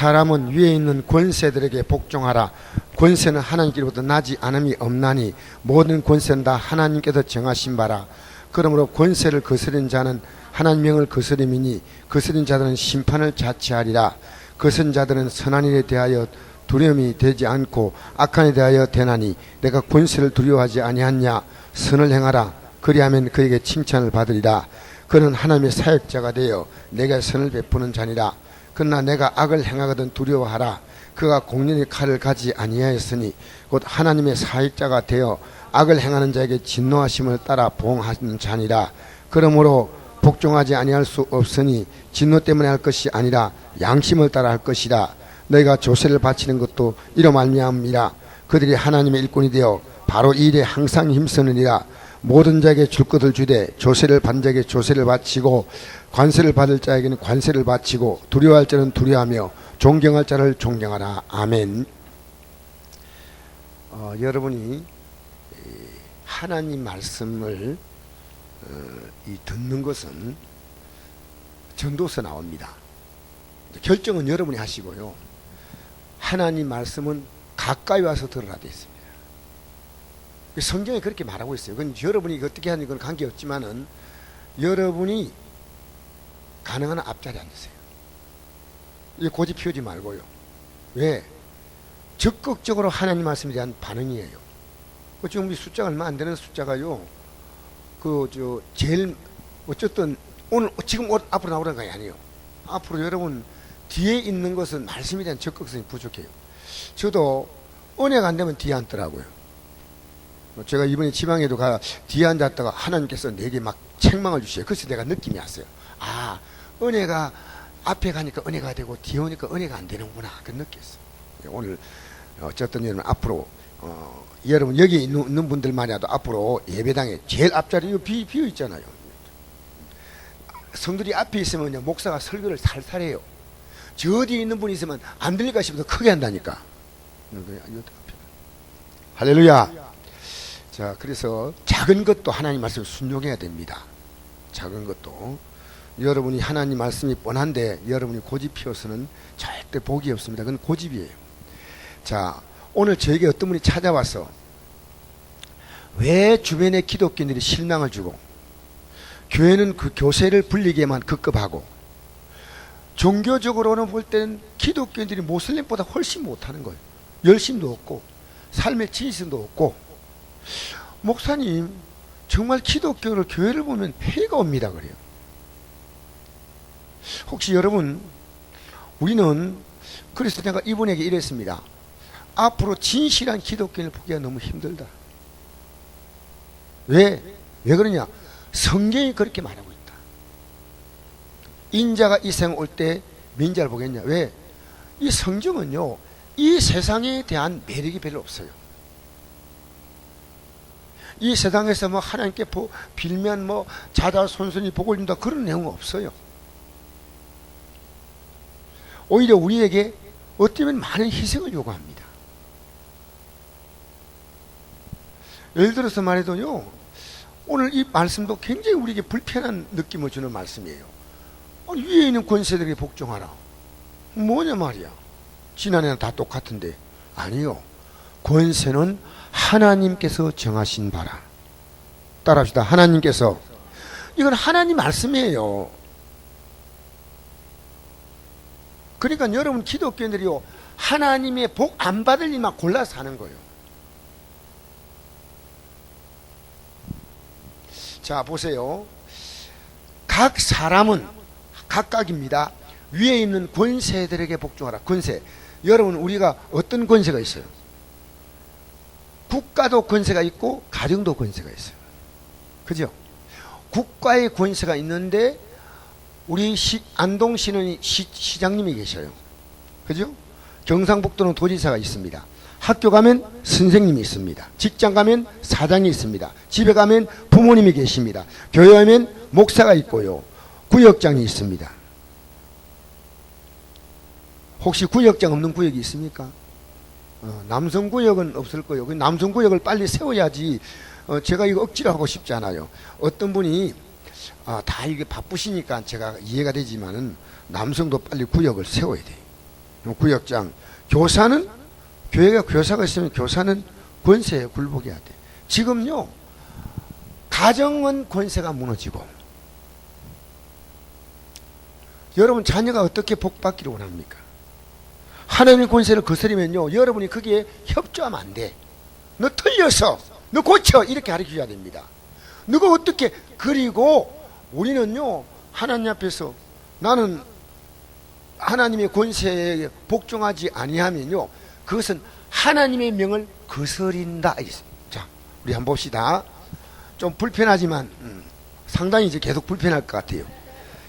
사람은 위에 있는 권세들에게 복종하라. 권세는 하나님께로부터 나지 않음이 없나니 모든 권세는 다 하나님께서 정하신 바라. 그러므로 권세를 거스린 자는 하나님 명을 거스림이니 거스린 자들은 심판을 자취하리라. 거스린 자들은 선한 일에 대하여 두려움이 되지 않고 악한 일에 대하여 되나니 내가 권세를 두려워하지 아니하냐. 선을 행하라. 그리하면 그에게 칭찬을 받으리라. 그는 하나님의 사역자가 되어 내가 선을 베푸는 자니라. 그러나 내가 악을 행하거든 두려워하라. 그가 공연히 칼을 가지 아니하였으니 곧 하나님의 사역자가 되어 악을 행하는 자에게 진노하심을 따라 보응하는 자니라. 그러므로 복종하지 아니할 수 없으니 진노 때문에 할 것이 아니라 양심을 따라 할 것이라. 너희가 조세를 바치는 것도 이로 말미암이라. 그들이 하나님의 일꾼이 되어 바로 이 일에 항상 힘쓰느니라. 모든 자에게 줄 것을 주되 조세를 받는 자에게 조세를 바치고 관세를 받을 자에게는 관세를 바치고 두려워할 자는 두려워하며 존경할 자를 존경하라. 아멘. 여러분이 하나님 말씀을 듣는 것은 전도서 나옵니다. 결정은 여러분이 하시고요. 하나님 말씀은 가까이 와서 들으라 되어 있습니다. 성경에 그렇게 말하고 있어요. 그건 여러분이 어떻게 하는 건 관계없지만은 여러분이 가능한 앞자리에 앉으세요. 이 고집 피우지 말고요. 왜? 적극적으로 하나님 말씀에 대한 반응이에요. 지금 우리 숫자가 얼마 안 되는 숫자가요. 제일 어쨌든 오늘 지금 앞으로 나오는 거 아니에요. 앞으로 여러분 뒤에 있는 것은 말씀에 대한 적극성이 부족해요. 저도 은혜가 안 되면 뒤에 앉더라고요. 제가 이번에 지방에도 뒤에 앉았다가 하나님께서 내게 막 책망을 주셔요. 그래서 내가 느낌이 왔어요. 아, 은혜가 앞에 가니까 은혜가 되고 뒤에 오니까 은혜가 안 되는구나. 그 느꼈어요. 오늘 어쨌든 여러분 앞으로 여러분 여기 있는 분들만이라도 앞으로 예배당에 제일 앞자리 비어 있잖아요. 성들이 앞에 있으면 목사가 설교를 살살해요. 저 뒤에 있는 분이 있으면 안 들릴까 싶어서 크게 한다니까. 할렐루야. 자, 그래서 작은 것도 하나님 말씀을 순종해야 됩니다. 작은 것도. 여러분이 하나님 말씀이 뻔한데 여러분이 고집 피워서는 절대 복이 없습니다. 그건 고집이에요. 자, 오늘 저에게 어떤 분이 찾아와서 왜 주변의 기독교인들이 실망을 주고 교회는 그 교세를 불리게만 급급하고 종교적으로는 볼 때는 기독교인들이 모슬림보다 훨씬 못하는 거예요. 열심도 없고 삶의 진실도 없고 목사님 정말 기독교를 교회를 보면 폐해가 옵니다 그래요. 혹시 여러분 우리는 그래서 내가 이분에게 이랬습니다. 앞으로 진실한 기독교인을 보기가 너무 힘들다. 왜 그러냐? 성경이 그렇게 말하고 있다. 인자가 이 세상 올 때 민자를 보겠냐? 왜? 이 성경은요 이 세상에 대한 매력이 별로 없어요. 이 세상에서 뭐 하나님께 빌면 뭐 자자손손이 복을 준다 그런 내용은 없어요. 오히려 우리에게 어쩌면 많은 희생을 요구합니다. 예를 들어서 말해도요 오늘 이 말씀도 굉장히 우리에게 불편한 느낌을 주는 말씀이에요. 위에 있는 권세들에게 복종하라. 뭐냐 말이야. 지난해는 다 똑같은데. 아니요. 권세는 하나님께서 정하신 바라. 따라합시다. 하나님께서. 이건 하나님 말씀이에요. 그러니까 여러분 기독교인들이요 하나님의 복 안 받을 일만 골라서 하는 거예요. 자 보세요. 각 사람은 각각입니다. 위에 있는 권세들에게 복종하라. 권세. 여러분 우리가 어떤 권세가 있어요? 국가도 권세가 있고 가정도 권세가 있어요. 그죠? 국가의 권세가 있는데 우리 안동시는 시장님이 계셔요. 그죠? 경상북도는 도지사가 있습니다. 학교 가면 선생님이 있습니다. 직장 가면 사장이 있습니다. 집에 가면 부모님이 계십니다. 교회 가면 목사가 있고요. 구역장이 있습니다. 혹시 구역장 없는 구역이 있습니까? 남성구역은 없을 거예요. 남성구역을 빨리 세워야지. 제가 이거 억지로 하고 싶지 않아요. 어떤 분이 다 이게 바쁘시니까 제가 이해가 되지만은 남성도 빨리 구역을 세워야 돼요. 구역장. 교사는, 교회가 교사가 있으면 교사는 권세에 굴복해야 돼. 지금요, 가정은 권세가 무너지고, 여러분 자녀가 어떻게 복받기를 원합니까? 하나님의 권세를 거스리면요, 여러분이 거기에 협조하면 안 돼. 너 틀렸어, 너 고쳐, 이렇게 가르쳐줘야 됩니다. 누가 어떻게. 그리고 우리는요, 하나님 앞에서 나는 하나님의 권세에 복종하지 아니하면요, 그것은 하나님의 명을 거스린다. 자, 우리 한번 봅시다. 좀 불편하지만 상당히 이제 계속 불편할 것 같아요.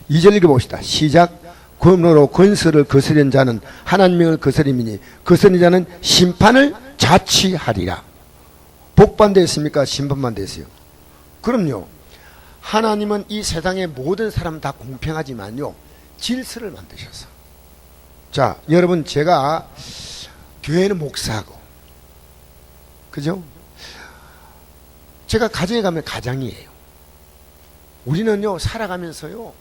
2절 읽어봅시다. 시작. 그러므로 권세를 거스린 자는 하나님의 명을 거스림이니 거스린 자는 심판을 자취하리라. 복만 됐습니까? 심판만 됐어요? 그럼요. 하나님은 이 세상의 모든 사람 다 공평하지만요, 질서를 만드셔서. 자, 여러분, 제가 교회는 목사하고, 그죠? 제가 가정에 가면 가장이에요. 우리는요, 살아가면서요,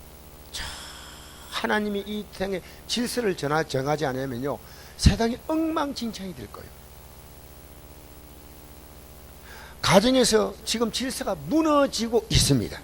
하나님이 이 세상의 질서를 정하지 않으면요, 세상이 엉망진창이 될 거예요. 가정에서 지금 질서가 무너지고 있습니다.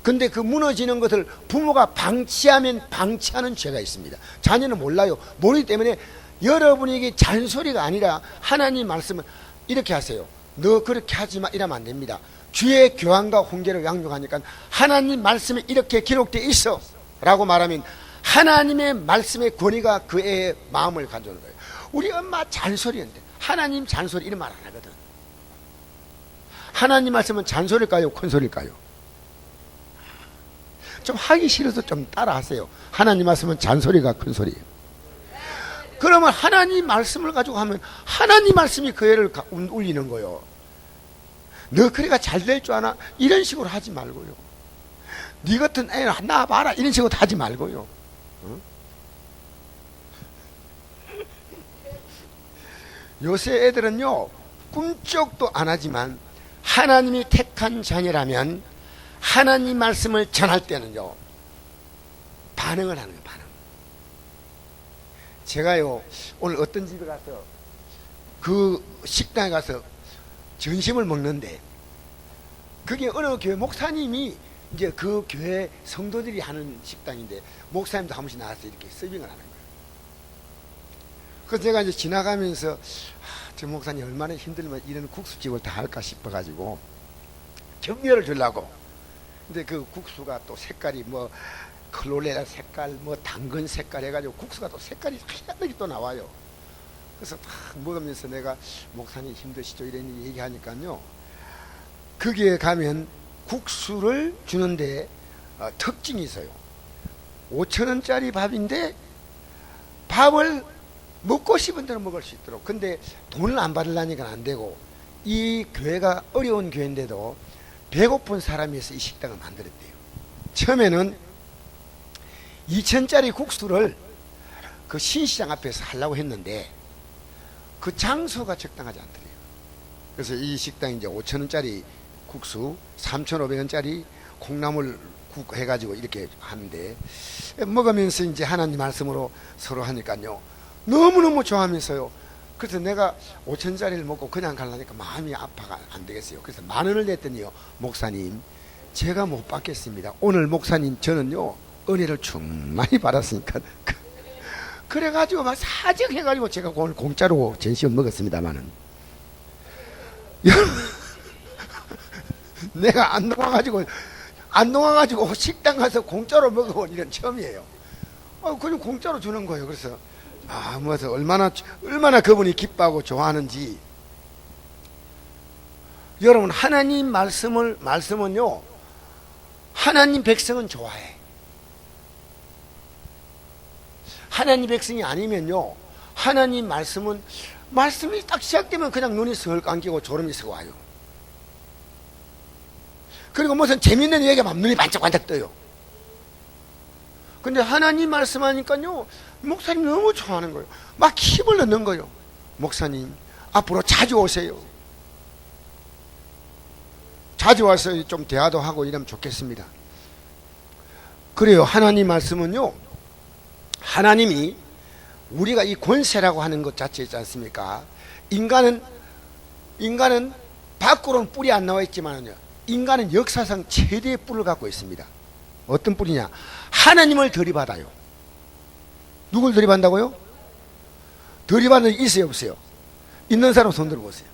근데 그 무너지는 것을 부모가 방치하면 방치하는 죄가 있습니다. 자녀는 몰라요. 모르기 때문에 여러분에게 잔소리가 아니라 하나님 말씀은 이렇게 하세요. 너 그렇게 하지 마, 이러면 안 됩니다. 주의 교환과 훈계를 양육하니까 하나님 말씀이 이렇게 기록되어 있어 라고 말하면 하나님의 말씀의 권위가 그 애의 마음을 가져오는 거예요. 우리 엄마 잔소리인데 하나님 잔소리 이런 말 안 하거든. 하나님 말씀은 잔소리일까요? 큰소리일까요? 좀 하기 싫어서 좀 따라 하세요. 하나님 말씀은 잔소리가 큰소리예요. 그러면 하나님 말씀을 가지고 하면 하나님 말씀이 그 애를 울리는 거예요. 너 그래가 잘 될 줄 아나? 이런 식으로 하지 말고요. 네 같은 애 낳아봐라, 이런 식으로 하지 말고요. 어? 요새 애들은요, 꿈쩍도 안 하지만 하나님이 택한 자녀라면 하나님 말씀을 전할 때는요, 반응을 하는 거예요. 반응. 제가요, 오늘 어떤 집에 가서 그 식당에 가서 점심을 먹는데, 그게 어느 교회 목사님이 이제 그 교회 성도들이 하는 식당인데, 목사님도 한 번씩 나와서 이렇게 서빙을 하는 거예요. 그래서 제가 이제 지나가면서 저 목사님 얼마나 힘들면 이런 국수집을 다 할까 싶어가지고 격려를 주려고. 근데 그 국수가 또 색깔이 뭐 클로레라 색깔, 뭐 당근 색깔 해가지고 국수가 또 색깔이 희한하게 또 나와요. 그래서 딱 먹으면서 내가 목사님 힘드시죠? 이런 얘기하니까요, 거기에 가면 국수를 주는데 특징이 있어요. 5,000원짜리 밥인데 밥을 먹고 싶은 대로 먹을 수 있도록. 근데 돈을 안 받으려니까 안 되고, 이 교회가 어려운 교회인데도 배고픈 사람이 있어 이 식당을 만들었대요. 처음에는 2,000원짜리 국수를 그 신시장 앞에서 하려고 했는데 그 장소가 적당하지 않더래요. 그래서 이 식당이 이제 5,000원짜리 국수, 3,500원짜리 콩나물 국 해가지고 이렇게 하는데, 먹으면서 이제 하나님 말씀으로 서로 하니까요, 너무너무 좋아하면서요. 그래서 내가 5,000원짜리를 먹고 그냥 가려니까 마음이 아파가 안 되겠어요. 그래서 10,000원을 냈더니요, 목사님, 제가 못 받겠습니다. 오늘 목사님, 저는요, 은혜를 충만히 받았으니까. 그래가지고 막 사정해가지고 제가 오늘 공짜로 전시원 먹었습니다만은. 내가 안 녹아가지고 식당 가서 공짜로 먹어본 일은 처음이에요. 그냥 공짜로 주는 거예요. 그래서 뭐서 얼마나 그분이 기뻐하고 좋아하는지. 여러분, 하나님 말씀은요, 하나님 백성은 좋아해. 하나님 백성이 아니면요, 하나님 말씀이 딱 시작되면 그냥 눈이 슬 감기고 졸음이 썩어 와요. 그리고 무슨 재밌는 얘기하면 눈이 반짝반짝 떠요. 근데 하나님 말씀하니까요, 목사님 너무 좋아하는 거예요. 막 힘을 넣는 거예요. 목사님, 앞으로 자주 오세요. 자주 와서 좀 대화도 하고 이러면 좋겠습니다. 그래요. 하나님 말씀은요, 하나님이 우리가 이 권세라고 하는 것 자체 있지 않습니까? 인간은 밖으로는 뿔이 안 나와 있지만요, 인간은 역사상 최대의 뿔을 갖고 있습니다. 어떤 뿔이냐? 하나님을 들이받아요. 누굴 들이받는다고요? 들이받는 게 있어요, 없어요? 있는 사람 손 들어보세요.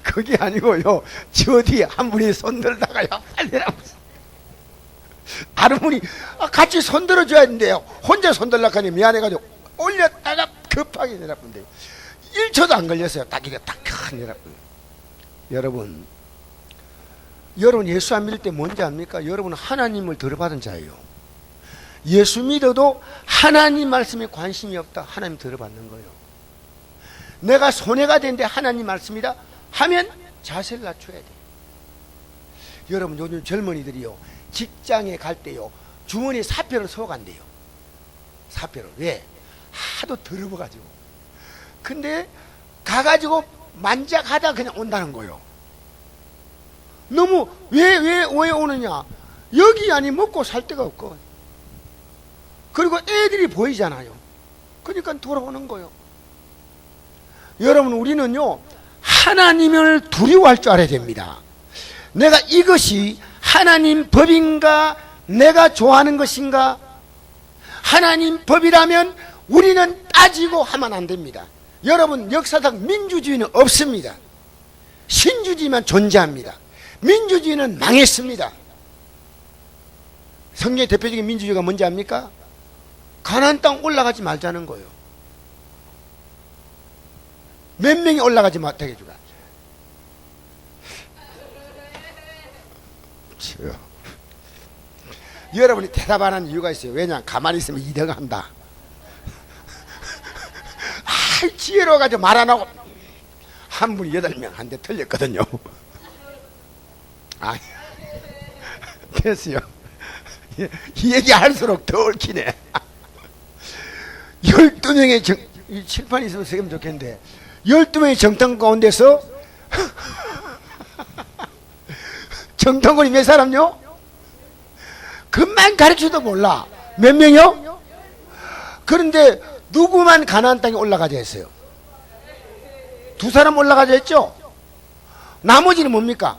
그게 아니고요, 저 뒤에 한 분이 손 들다가요, 빨리라고 다른 분이 같이 손 들어줘야 되는데요, 혼자 손 들려고 하니 미안해가지고 올렸다가 급하게 내려쁜데 1초도 안 걸렸어요. 딱 이게 딱 내려쁜. 여러분 예수 안 믿을 때 뭔지 압니까? 여러분은 하나님을 들어받은 자예요. 예수 믿어도 하나님 말씀에 관심이 없다, 하나님 들어받는 거예요. 내가 손해가 되는데 하나님 말씀이다 하면 자세를 낮춰야 돼. 여러분 요즘 젊은이들이요, 직장에 갈 때요, 주머니에 사표를 쏘고 간대요. 사표를. 왜? 하도 더러워가지고. 근데 가가지고 만작하다 그냥 온다는 거예요. 너무 왜 오느냐? 여기 아니 먹고 살 데가 없고, 그리고 애들이 보이잖아요. 그러니까 돌아오는 거예요. 여러분 우리는요, 하나님을 두려워할 줄 알아야 됩니다. 내가 이것이 하나님 법인가, 내가 좋아하는 것인가? 하나님 법이라면 우리는 따지고 하면 안 됩니다. 여러분 역사상 민주주의는 없습니다. 신주주의만 존재합니다. 민주주의는 망했습니다. 성경의 대표적인 민주주의가 뭔지 압니까? 가나안 땅 올라가지 말자는 거예요. 몇 명이 올라가지 못하게 해주라. 여러분이 대답 안 하는 이유가 있어요. 왜냐? 가만히 있으면 2등 한다. 지혜로워가지고 말 안 하고 한 분이 8명한테 틀렸거든요. 됐어요. 이 얘기 할수록 더 얽히네. 12명의 칠판이 있으면 쓰면 좋겠는데 12명의 정탐 가운데서 정탐꾼이 몇 사람요? 그만 가르쳐도 몰라. 몇 명이요? 그런데 누구만 가나안 땅에 올라가자 했어요? 2사람 올라가자 했죠? 나머지는 뭡니까?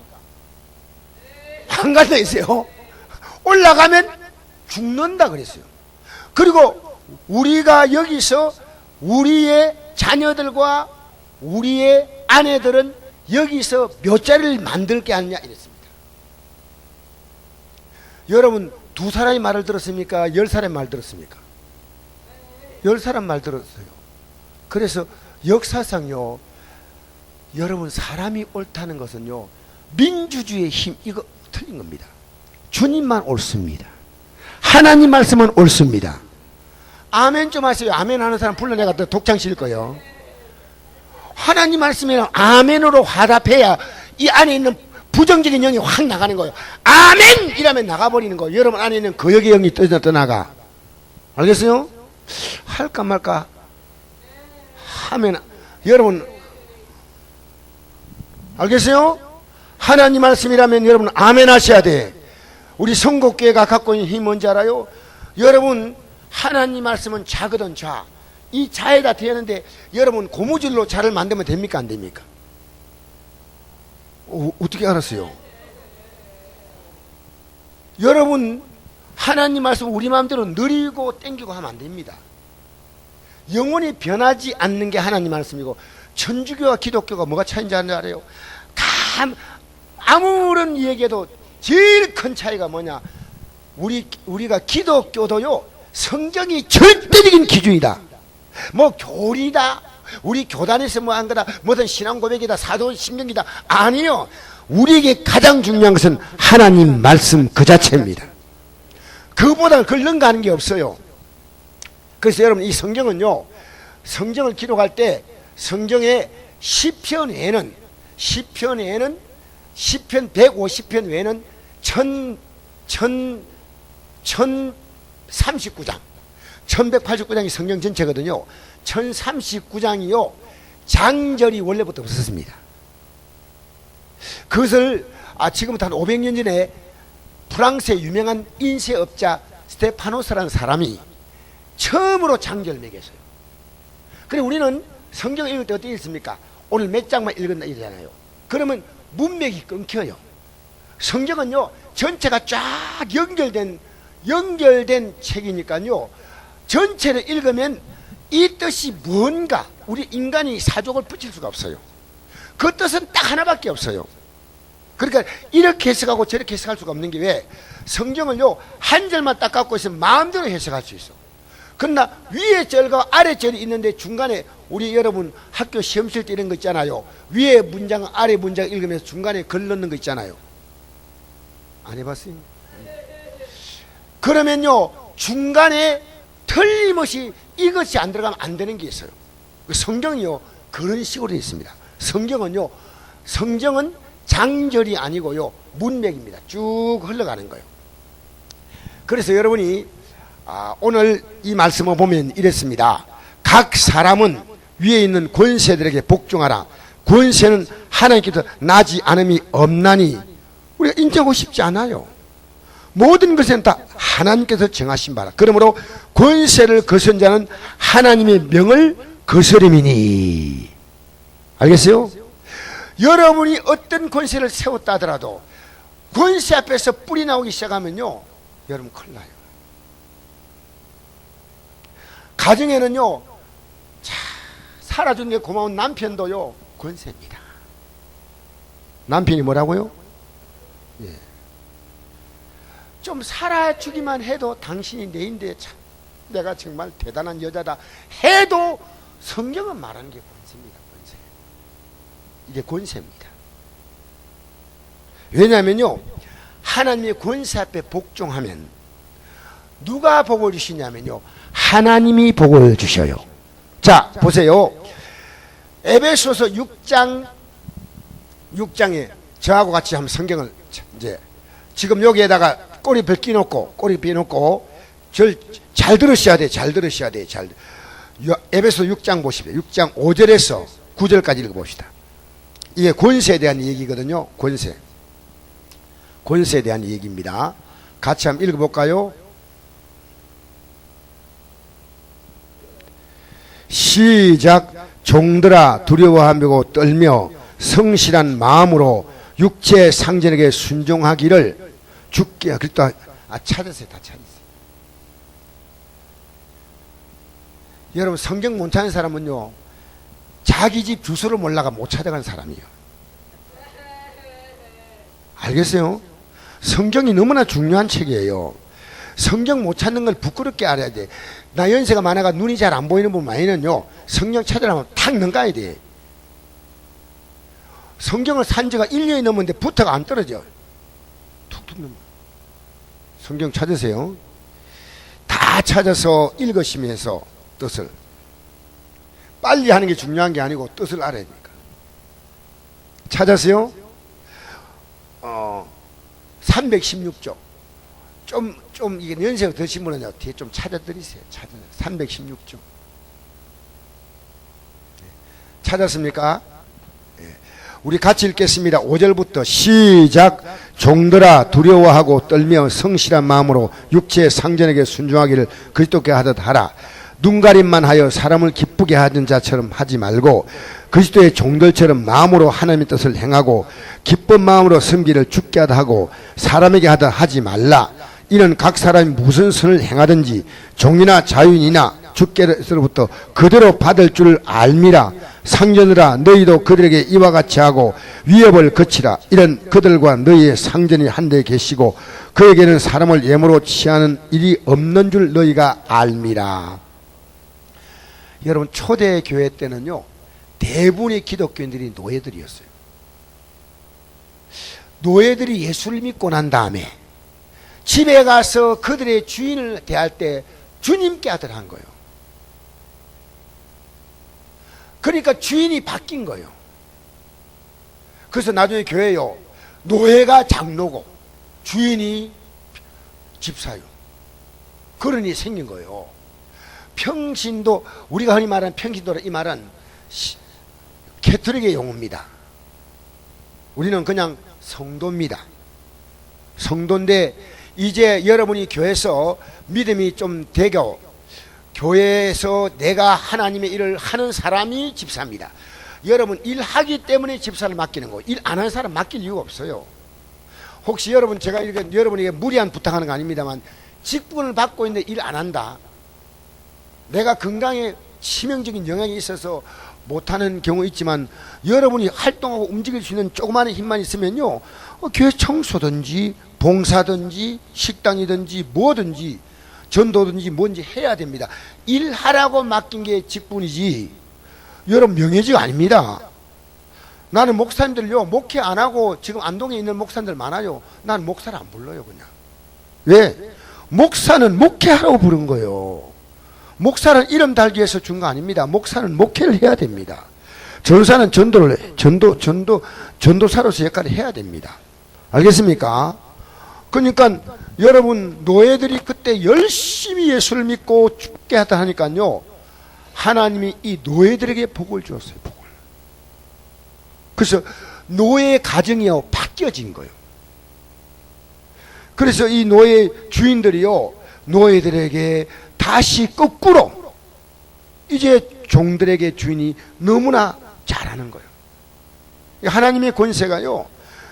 안 간다 했어요. 올라가면 죽는다 그랬어요. 그리고 우리가 여기서 우리의 자녀들과 우리의 아내들은 여기서 몇 자리를 만들 게 아니냐 이랬습니다. 여러분 2사람의 말을 들었습니까? 10사람의 말 들었습니까? 10사람 말 들었어요. 그래서 역사상요, 여러분 사람이 옳다는 것은요, 민주주의의 힘, 이거 틀린 겁니다. 주님만 옳습니다. 하나님 말씀은 옳습니다. 아멘 좀 하세요. 아멘 하는 사람 불러내가 또 독창 실 거예요. 하나님 말씀에는 아멘으로 화답해야 이 안에 있는 부정적인 영이 확 나가는 거예요. 아멘! 이라면 나가버리는 거예요. 여러분 안에 있는 거역의 영이 떠나가. 알겠어요? 할까 말까 하면, 여러분 알겠어요? 하나님 말씀이라면 여러분 아멘 하셔야 돼. 우리 성곡교회가 갖고 있는 힘이 뭔지 알아요? 여러분 하나님 말씀은 자거든 자, 이 자에다 되는데 여러분 고무줄로 자를 만들면 됩니까 안 됩니까? 어떻게 알았어요? 여러분 하나님 말씀 우리 마음대로 느리고 땡기고 하면 안 됩니다. 영원히 변하지 않는 게 하나님 말씀이고, 천주교와 기독교가 뭐가 차이인지 알아요? 아무런 얘기해도 제일 큰 차이가 뭐냐? 우리가 기독교도요, 성경이 절대적인 기준이다. 뭐 교리다, 우리 교단에서 뭐 한 거다, 뭐든 신앙 고백이다, 사도신경이다. 아니요. 우리에게 가장 중요한 것은 하나님 말씀 그 자체입니다. 그보다 그걸 능가하는 게 없어요. 그래서 여러분 이 성경은요, 성경을 기록할 때 성경의 시편 외에는 시편 150편 외에는 1039장 1189장이 성경 전체거든요. 1039장이요 장절이 원래부터 없었습니다. 그것을 지금부터 한 500년 전에 프랑스의 유명한 인쇄업자 스테파노스라는 사람이 처음으로 장절 매겼어요. 그래 우리는 성경 읽을 때 어떻게 읽습니까? 오늘 몇 장만 읽었나 이러잖아요. 그러면 문맥이 끊겨요. 성경은요 전체가 쫙 연결된 책이니까요 전체를 읽으면 이 뜻이 뭔가 우리 인간이 사족을 붙일 수가 없어요. 그 뜻은 딱 하나밖에 없어요. 그러니까 이렇게 해석하고 저렇게 해석할 수가 없는 게 왜? 성경을요 한 절만 딱 갖고 있으면 마음대로 해석할 수 있어. 그러나 위에 절과 아래 절이 있는데 중간에 우리 여러분 학교 시험 칠 때 이런 거 있잖아요. 위에 문장 아래 문장 읽으면서 중간에 글 넣는 거 있잖아요. 안 해봤어요? 그러면요 중간에 틀림없이 이것이 안 들어가면 안 되는 게 있어요. 성경이요 그런 식으로 되어 있습니다. 성경은 장절이 아니고요 문맥입니다. 쭉 흘러가는 거예요. 그래서 여러분이 오늘 이 말씀을 보면 이랬습니다. 각 사람은 위에 있는 권세들에게 복종하라. 권세는 하나님께서 나지 않음이 없나니. 우리가 인정하고 싶지 않아요. 모든 것은 다 하나님께서 정하신 바라. 그러므로 권세를 거스른 자는 하나님의 명을 거스름이니. 알겠어요? 여러분이 어떤 권세를 세웠다 하더라도 권세 앞에서 뿔이 나오기 시작하면요 여러분 큰일 나요. 가정에는요 살아준 게 고마운 남편도요 권세입니다. 남편이 뭐라고요? 예. 좀 살아주기만 해도 당신이 내인데 참 내가 정말 대단한 여자다 해도 성경은 말하는 게 권세입니다. 권세. 이게 권세입니다. 왜냐하면요 하나님의 권세 앞에 복종하면 누가 복을 주시냐면요 하나님이 복을 주셔요. 자 보세요. 에베소서 6장에 저하고 같이 한번 성경을 이제 지금 여기에다가 꼬리를 끼놓고 잘 들으셔야 돼. 잘 들으셔야 돼. 에베소 6장 보십시오. 6장 5절에서 9절까지 읽어봅시다. 이게 권세에 대한 얘기거든요. 권세에 대한 얘기입니다. 같이 한번 읽어볼까요? 시작. 종들아 두려워하며 떨며 성실한 마음으로 육체의 상전에게 순종하기를 주께. 그랬다. 찾으세요. 다 찾으세요. 여러분 성경 못 찾는 사람은요 자기 집 주소를 몰라가 못 찾아간 사람이에요. 알겠어요? 성경이 너무나 중요한 책이에요. 성경 못 찾는 걸 부끄럽게 알아야 돼. 나 연세가 많아가 눈이 잘 안 보이는 분 많이는요 성경 찾으려면 탁 넘가야 돼. 성경을 산 지가 1년이 넘었는데 부터가 안 떨어져. 툭툭 넘어. 성경 찾으세요. 다 찾아서 읽으시면서 뜻을 빨리 하는 게 중요한 게 아니고 뜻을 알아야 되니까. 찾았어요? 316쪽. 좀 이게 연세가 드신 분은요 뒤에 좀 찾아드리세요. 316쪽. 찾았습니까? 우리 같이 읽겠습니다. 5절부터 시작. 종들아 두려워하고 떨며 성실한 마음으로 육체의 상전에게 순종하기를 그리스도께 하듯 하라. 눈가림만 하여 사람을 기쁘게 하던 자처럼 하지 말고 그리스도의 종들처럼 마음으로 하나님의 뜻을 행하고 기쁜 마음으로 섬기를 주께 하다 하고 사람에게 하다 하지 말라. 이는 각 사람이 무슨 선을 행하든지 종이나 자유인이나 주께로부터 그대로 받을 줄 알미라. 상전들아 너희도 그들에게 이와 같이 하고 위협을 거치라. 이런 그들과 너희의 상전이 한데 계시고 그에게는 사람을 예물로 취하는 일이 없는 줄 너희가 알미라. 여러분 초대 교회 때는요 대부분의 기독교인들이 노예들이었어요. 노예들이 예수를 믿고 난 다음에 집에 가서 그들의 주인을 대할 때 주님께 아들한 거예요. 그러니까 주인이 바뀐 거예요. 그래서 나중에 교회요 노예가 장로고 주인이 집사요. 그런 일이 생긴 거예요. 평신도, 우리가 흔히 말하는 평신도라 이 말은 캐톨릭의 용어입니다. 우리는 그냥 성도입니다. 성도인데 이제 여러분이 교회에서 믿음이 좀 되고 교회에서 내가 하나님의 일을 하는 사람이 집사입니다. 여러분 일하기 때문에 집사를 맡기는 거, 일 안 하는 사람 맡길 이유가 없어요. 혹시 여러분, 제가 이렇게 여러분에게 무리한 부탁하는 거 아닙니다만, 직분을 받고 있는데 일 안 한다, 내가 건강에 치명적인 영향이 있어서 못하는 경우 있지만, 여러분이 활동하고 움직일 수 있는 조그마한 힘만 있으면요, 교회 청소든지 봉사든지 식당이든지 뭐든지 전도든지 뭔지 해야 됩니다. 일하라고 맡긴 게 직분이지 여러분 명예직 아닙니다. 나는 목사님들요, 목회 안 하고 지금 안동에 있는 목사님들 많아요. 난 목사를 안 불러요. 그냥. 왜? 목사는 목회하라고 부른 거예요. 목사는 이름 달기 위해서 준 거 아닙니다. 목사는 목회를 해야 됩니다. 전사는 전도를 해. 전도사로서 역할을 해야 됩니다. 알겠습니까? 그러니까 여러분 노예들이 그때 열심히 예수를 믿고 죽게 하다 하니까요, 하나님이 이 노예들에게 복을 주었어요. 복을. 그래서 노예 가정이요 바뀌어진 거예요. 그래서 이 노예 주인들이요, 노예들에게 다시 거꾸로 이제 종들에게 주인이 너무나 잘하는 거예요. 하나님의 권세가요,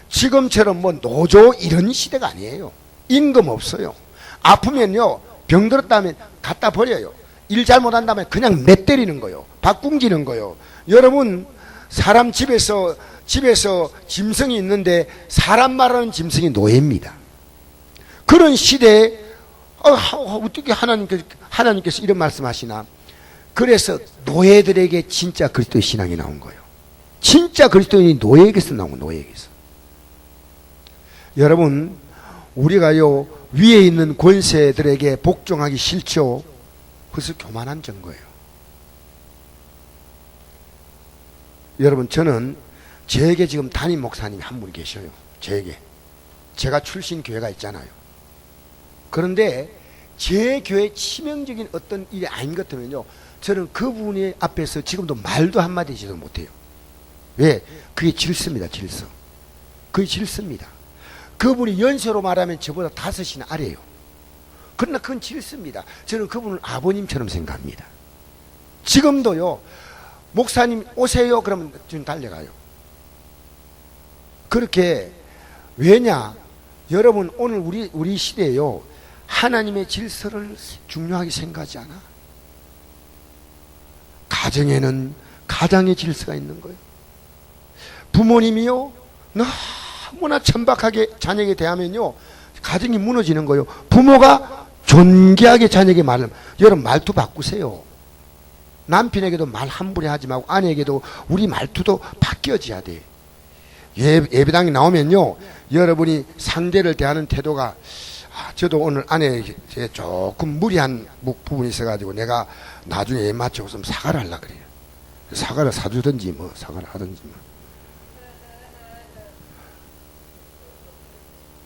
지금처럼 뭐 노조 이런 시대가 아니에요. 임금 없어요. 아프면요, 병 들었다면 갖다 버려요. 일 잘못한다면 그냥 내 때리는 거요. 바꾼기는 거요. 여러분, 사람 집에서 짐승이 있는데 사람 말하는 짐승이 노예입니다. 그런 시대에 어떻게 하나님께서 이런 말씀하시나? 그래서 노예들에게 진짜 그리스도의 신앙이 나온 거예요. 진짜 그리스도인이 노예에게서 나온 거예요. 노예에게서. 여러분, 우리가요 위에 있는 권세들에게 복종하기 싫죠. 그래서 교만한 증거예요. 여러분, 저는 저에게 지금 담임 목사님이 한 분 계셔요. 저에게. 제가 출신 교회가 있잖아요. 그런데 제 교회 치명적인 어떤 일이 아닌 것 같으면요, 저는 그분의 앞에서 지금도 말도 한마디 하지도 못해요. 왜? 그게 질서입니다. 질서. 그게 질서입니다. 그분이 연세로 말하면 저보다 5이나 아래요. 그러나 그건 질서입니다. 저는 그분을 아버님처럼 생각합니다. 지금도요, 목사님 오세요 그러면 저는 달려가요. 그렇게. 왜냐? 여러분, 오늘 우리 시대에요, 하나님의 질서를 중요하게 생각하지 않아. 가정에는 가장의 질서가 있는 거예요. 부모님이요 너무나 천박하게 자녀에게 대하면요, 가정이 무너지는 거예요. 부모가 존귀하게 자녀에게 말을, 여러분 말투 바꾸세요. 남편에게도 말 함부로 하지 말고 아내에게도 우리 말투도 바뀌어져야 돼. 예배당에 나오면요, 여러분이 상대를 대하는 태도가, 저도 오늘 아내에게 조금 무리한 부분이 있어가지고 내가 나중에 애 맞춰서 사과를 하려고 그래요. 사과를 사주든지 뭐 사과를 하든지 뭐.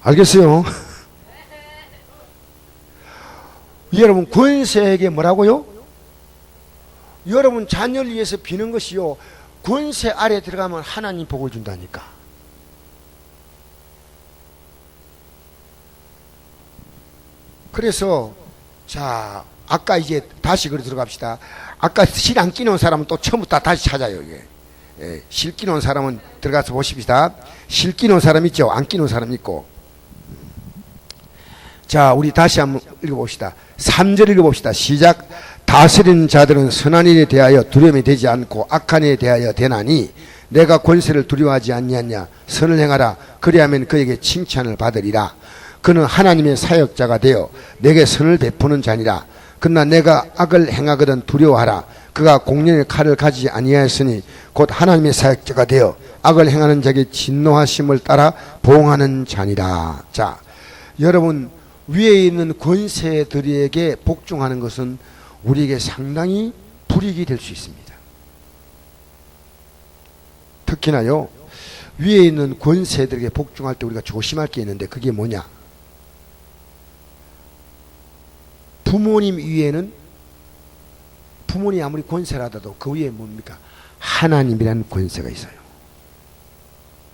알겠어요? 여러분, 권세에게 뭐라고요? 여러분 자녀를 위해서 비는 것이요, 권세 아래 들어가면 하나님 복을 준다니까. 그래서 자, 아까 이제 다시 그래 들어갑시다. 아까 실 안 끼놓은 사람은 또 처음부터 다시 찾아요. 이게. 실 끼놓은 사람은 들어가서 보십시다. 실 끼놓은 사람 있죠? 안 끼놓은 사람 있고. 자, 우리 다시 한번 읽어봅시다. 3절 읽어봅시다. 시작. 다스리는 자들은 선한 일에 대하여 두려움이 되지 않고 악한 일에 대하여 되나니 내가 권세를 두려워하지 아니하냐. 선을 행하라. 그리하면 그에게 칭찬을 받으리라. 그는 하나님의 사역자가 되어 내게 선을 베푸는 자니라. 그러나 내가 악을 행하거든 두려워하라. 그가 공령의 칼을 가지지 아니하였으니 곧 하나님의 사역자가 되어 악을 행하는 자에게 진노하심을 따라 보응하는 자니라. 자, 여러분, 위에 있는 권세들에게 복종하는 것은 우리에게 상당히 불이익이 될 수 있습니다. 특히나요, 위에 있는 권세들에게 복종할 때 우리가 조심할 게 있는데, 그게 뭐냐? 부모님 위에는, 부모님이 아무리 권세라도 그 위에 뭡니까? 하나님이라는 권세가 있어요.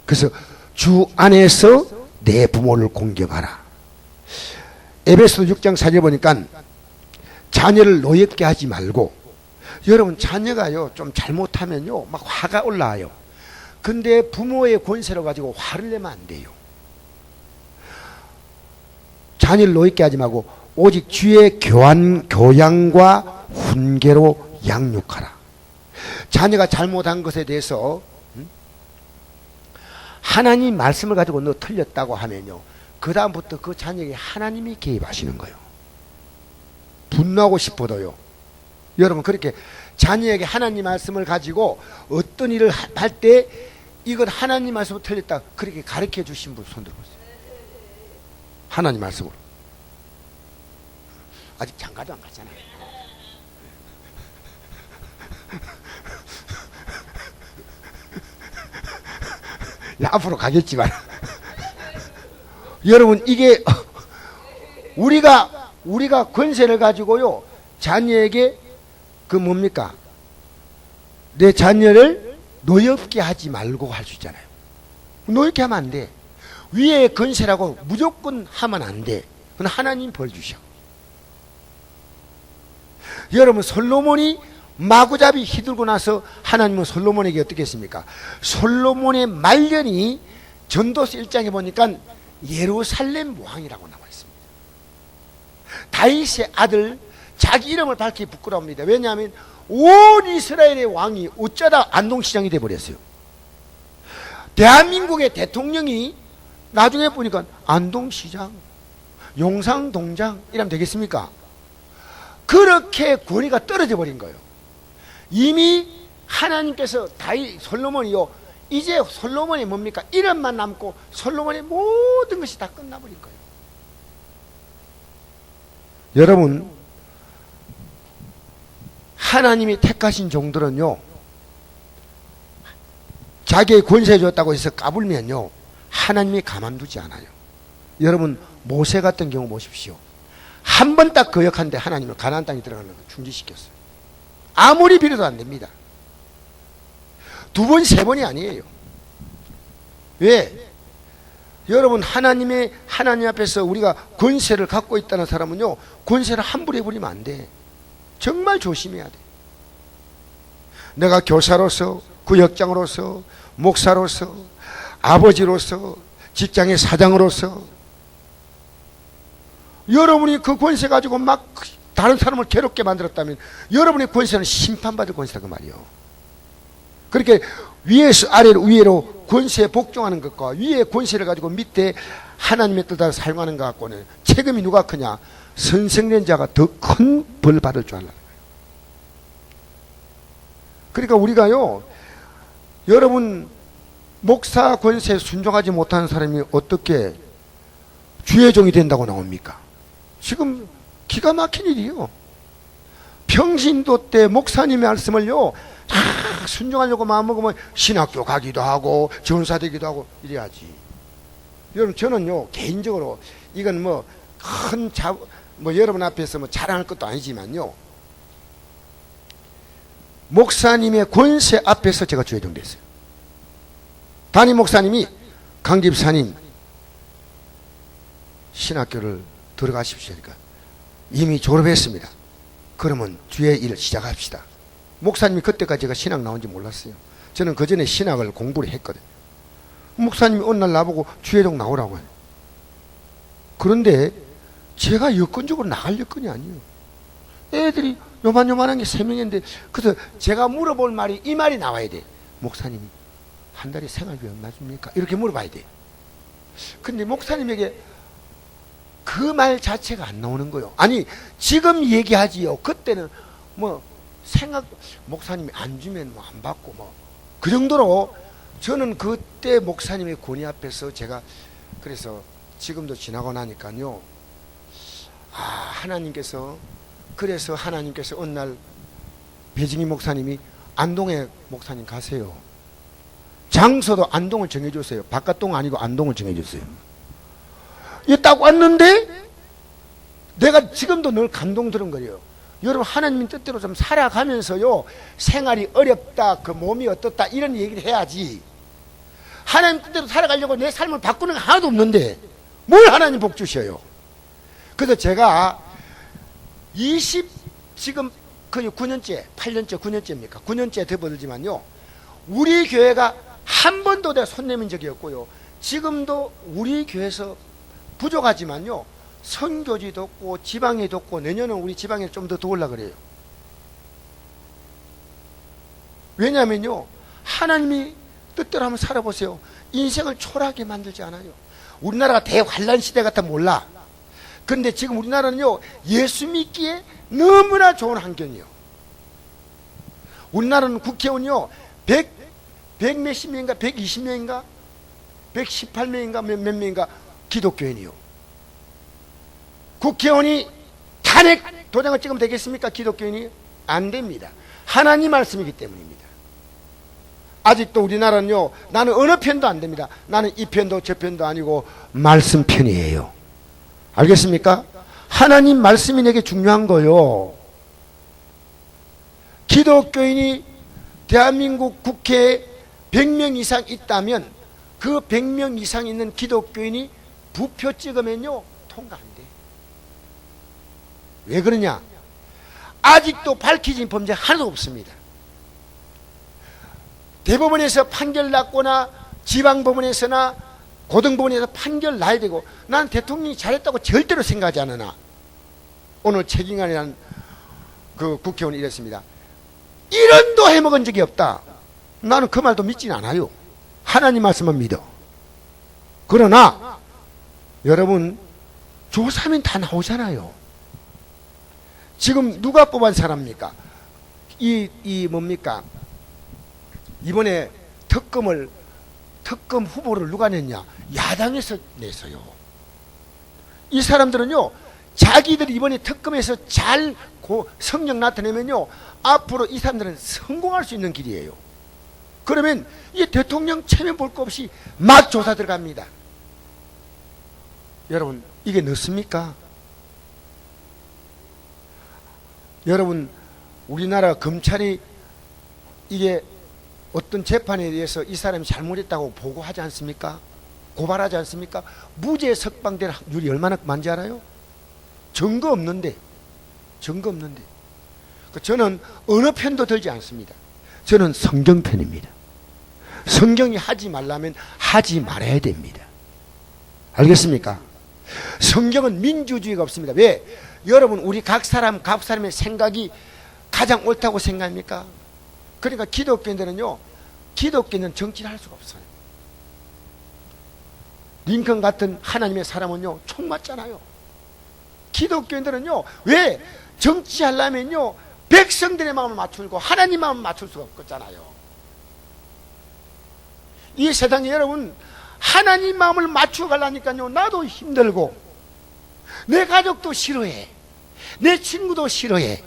그래서 주 안에서 내 부모를 공경하라. 에베소서 6장 4절 보니까 자녀를 노엽게 하지 말고, 여러분 자녀가요 좀 잘못하면요 막 화가 올라와요. 근데 부모의 권세로 가지고 화를 내면 안 돼요. 자녀를 노엽게 하지 말고 오직 주의 교양과 훈계로 양육하라. 자녀가 잘못한 것에 대해서 하나님 말씀을 가지고 너 틀렸다고 하면요, 그 다음부터 그 자녀에게 하나님이 개입하시는 거예요. 분노하고 싶어도요. 여러분 그렇게 자녀에게 하나님 말씀을 가지고 어떤 일을 할 때 이건 하나님 말씀으로 틀렸다 그렇게 가르쳐 주신 분 손 들어보세요. 하나님 말씀으로. 아직 장가도 안 갔잖아요. 야, 앞으로 가겠지만 여러분 이게 우리가 권세를 가지고요 자녀에게 그 뭡니까? 내 자녀를 노엽게 하지 말고 할 수 있잖아요. 노엽게 하면 안 돼. 위에 권세라고 무조건 하면 안 돼. 그건 하나님 벌 주셔. 여러분 솔로몬이 마구잡이 휘둘고 나서 하나님은 솔로몬에게 어떻게 했습니까? 솔로몬의 말년이 전도서 1장에 보니까 예루살렘 왕이라고 나와 있습니다. 다윗의 아들, 자기 이름을 밝히기 부끄러웁니다. 왜냐하면 온 이스라엘의 왕이 어쩌다 안동시장이 되어버렸어요. 대한민국의 대통령이 나중에 보니까 안동시장, 용상동장 이러면 되겠습니까? 그렇게 권위가 떨어져 버린 거예요. 이미 하나님께서 다윗 솔로몬이요 이제 솔로몬이 뭡니까? 이름만 남고 솔로몬의 모든 것이 다 끝나버릴 거예요. 여러분 하나님이 택하신 종들은요 자기의 권세 줬다고 해서 까불면요 하나님이 가만두지 않아요. 여러분 모세 같은 경우 보십시오. 한 번 딱 거역한데 하나님은 가나안 땅에 들어가는 걸 중지시켰어요. 아무리 빌어도 안 됩니다. 두 번, 세 번이 아니에요. 왜? 여러분 하나님 앞에서 우리가 권세를 갖고 있다는 사람은요 권세를 함부로 해버리면 안 돼. 정말 조심해야 돼. 내가 교사로서, 구역장으로서, 목사로서, 아버지로서, 직장의 사장으로서 여러분이 그 권세 가지고 막 다른 사람을 괴롭게 만들었다면 여러분의 권세는 심판받을 권세다 그 말이에요. 그렇게 위에서 아래로 위로 권세에 복종하는 것과 위에 권세를 가지고 밑에 하나님의 뜻을 사용하는 것 갖고는 책임이 누가 크냐? 선생된 자가 더 큰 벌 받을 줄 알라는 거예요. 그러니까 우리가요 여러분 목사 권세에 순종하지 못하는 사람이 어떻게 주의 종이 된다고 나옵니까? 지금 기가 막힌 일이요. 평신도 때 목사님의 말씀을요 순종하려고 마음먹으면 신학교 가기도 하고 전사 되기도 하고 이래야지. 여러분 저는요 개인적으로 이건 뭐 여러분 앞에서 뭐 자랑할 것도 아니지만요 목사님의 권세 앞에서 제가 주의종 됐어요. 담임 목사님이 강 집사님 신학교를 들어가십시오. 그러니까 이미 졸업했습니다. 그러면 주의 일을 시작합시다. 목사님이 그때까지 제가 신학 나온지 몰랐어요. 저는 그 전에 신학을 공부를 했거든요. 목사님이 어느 날 나보고 주의종 나오라고 해요. 그런데 제가 여건적으로 나갈 여건이 아니에요. 애들이 요만한 게 3명인데 그래서 제가 물어볼 말이 이 말이 나와야 돼. 목사님이 한 달에 생활비 얼마 줍니까? 이렇게 물어봐야 돼. 근데 목사님에게 그 말 자체가 안 나오는 거예요. 아니 지금 얘기하지요. 그때는 뭐 목사님이 안 주면 뭐 안 받고 뭐 그 정도로 저는 그때 목사님의 권위 앞에서 제가 그래서 지금도 지나고 나니까요 하나님께서 어느 날 배징이 목사님이 안동에 목사님 가세요. 장소도 안동을 정해줬어요. 바깥동 아니고 안동을 정해줬어요. 이게 딱 왔는데 내가 지금도 늘 감동스러운거려요. 여러분 하나님 뜻대로 좀 살아가면서요 생활이 어렵다 그 몸이 어떻다 이런 얘기를 해야지 하나님 뜻대로 살아가려고 내 삶을 바꾸는 게 하나도 없는데 뭘 하나님 복 주셔요? 그래서 제가 지금 거의 9년째, 8년째, 9년째입니까? 9년째 돼버리지만요, 우리 교회가 한 번도 내가 손 내민 적이 없고요, 지금도 우리 교회에서 부족하지만요, 선교지도 없고 지방에도 없고, 내년은 우리 지방에 좀 더 도우려고 그래요. 왜냐하면요, 하나님이 뜻대로 한번 살아보세요. 인생을 초라하게 만들지 않아요. 우리나라가 대환란 시대 같아 몰라. 그런데 지금 우리나라는요, 예수 믿기에 너무나 좋은 환경이요. 우리나라는 국회의원이요, 100 몇십 명인가, 120명인가, 118명인가, 몇 명인가 기독교인이요. 국회의원이 탄핵 도장을 찍으면 되겠습니까? 기독교인이? 안 됩니다. 하나님 말씀이기 때문입니다. 아직도 우리나라는요, 나는 어느 편도 안 됩니다. 나는 이 편도 저 편도 아니고 말씀 편이에요. 알겠습니까? 하나님 말씀이 내게 중요한 거요. 기독교인이 대한민국 국회에 100명 이상 있다면 그 100명 이상 있는 기독교인이 부표 찍으면요, 통과 안 돼. 왜 그러냐? 아직도 밝혀진 범죄 하나도 없습니다. 대법원에서 판결 났거나 지방법원에서나 고등법원에서 판결 나야 되고, 나는 대통령이 잘했다고 절대로 생각하지 않으나, 오늘 최경환이라는 그 국회의원이 이랬습니다. 1원도 해먹은 적이 없다. 나는 그 말도 믿지는 않아요. 하나님 말씀만 믿어. 그러나 여러분, 조사하면 다 나오잖아요. 지금 누가 뽑은 사람입니까? 뭡니까? 이번에 특검 후보를 누가 냈냐? 야당에서 냈어요. 이 사람들은요, 자기들이 이번에 특검에서 잘 성적 나타내면요, 앞으로 이 사람들은 성공할 수 있는 길이에요. 그러면 이 대통령 체면 볼 거 없이 막 조사 들어갑니다. 여러분, 이게 넣습니까? 여러분, 우리나라 검찰이 이게 어떤 재판에 대해서 이 사람이 잘못했다고 보고하지 않습니까? 고발하지 않습니까? 무죄 석방될 확률이 얼마나 많은지 알아요? 증거 없는데. 저는 어느 편도 들지 않습니다. 저는 성경 편입니다. 성경이 하지 말라면 하지 말아야 됩니다. 알겠습니까? 성경은 민주주의가 없습니다. 왜? 여러분, 우리 각 사람의 생각이 가장 옳다고 생각합니까? 그러니까 기독교인은 정치를 할 수가 없어요. 링컨 같은 하나님의 사람은요, 총 맞잖아요. 기독교인들은요, 왜? 정치하려면요, 백성들의 마음을 맞추고 하나님 마음을 맞출 수가 없잖아요. 이 세상에 여러분, 하나님 마음을 맞추어 가려니까요, 나도 힘들고 내 가족도 싫어해, 내 친구도 싫어해.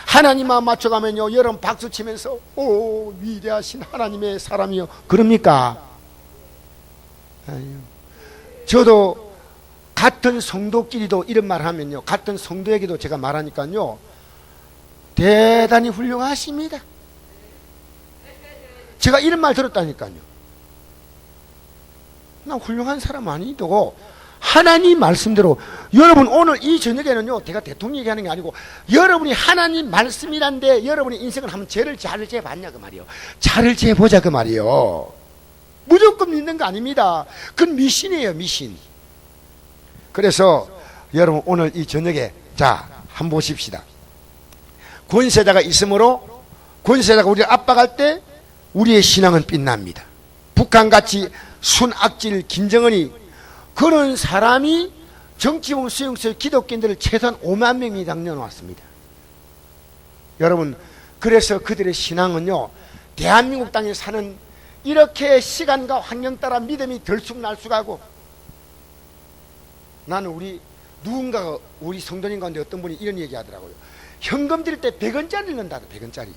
하나님 마음 맞춰가면요, 여러분 박수 치면서 오, 위대하신 하나님의 사람이요, 그럽니까? 아유. 저도 같은 성도끼리도 이런 말 하면요, 같은 성도에게도 제가 말하니까요, 대단히 훌륭하십니다. 제가 이런 말 들었다니까요. 나 훌륭한 사람 아니고 하나님 말씀대로, 여러분 오늘 이 저녁에는요, 제가 대통령 얘기하는 게 아니고 여러분이 하나님 말씀이란데 여러분의 인생을 한번 잘 재봤냐 그 말이요. 잘 재보자 그 말이요. 무조건 믿는 거 아닙니다. 그건 미신이에요, 미신. 그래서 여러분 오늘 이 저녁에 자 한번 보십시다. 권세자가 있으므로, 권세자가 우리를 압박할 때 우리의 신앙은 빛납니다. 북한같이 순악질 김정은이, 그런 사람이 정치범 수용소에 기독교인들을 최소한 5만 명이 당겨놓았습니다. 여러분, 그래서 그들의 신앙은요, 대한민국 땅에 사는 이렇게 시간과 환경 따라 믿음이 들쑥날쑥하고, 나는 누군가가 우리 성도님 가운데 어떤 분이 이런 얘기 하더라고요. 현금 드릴 때 100원짜리 넣는다, 100원짜리.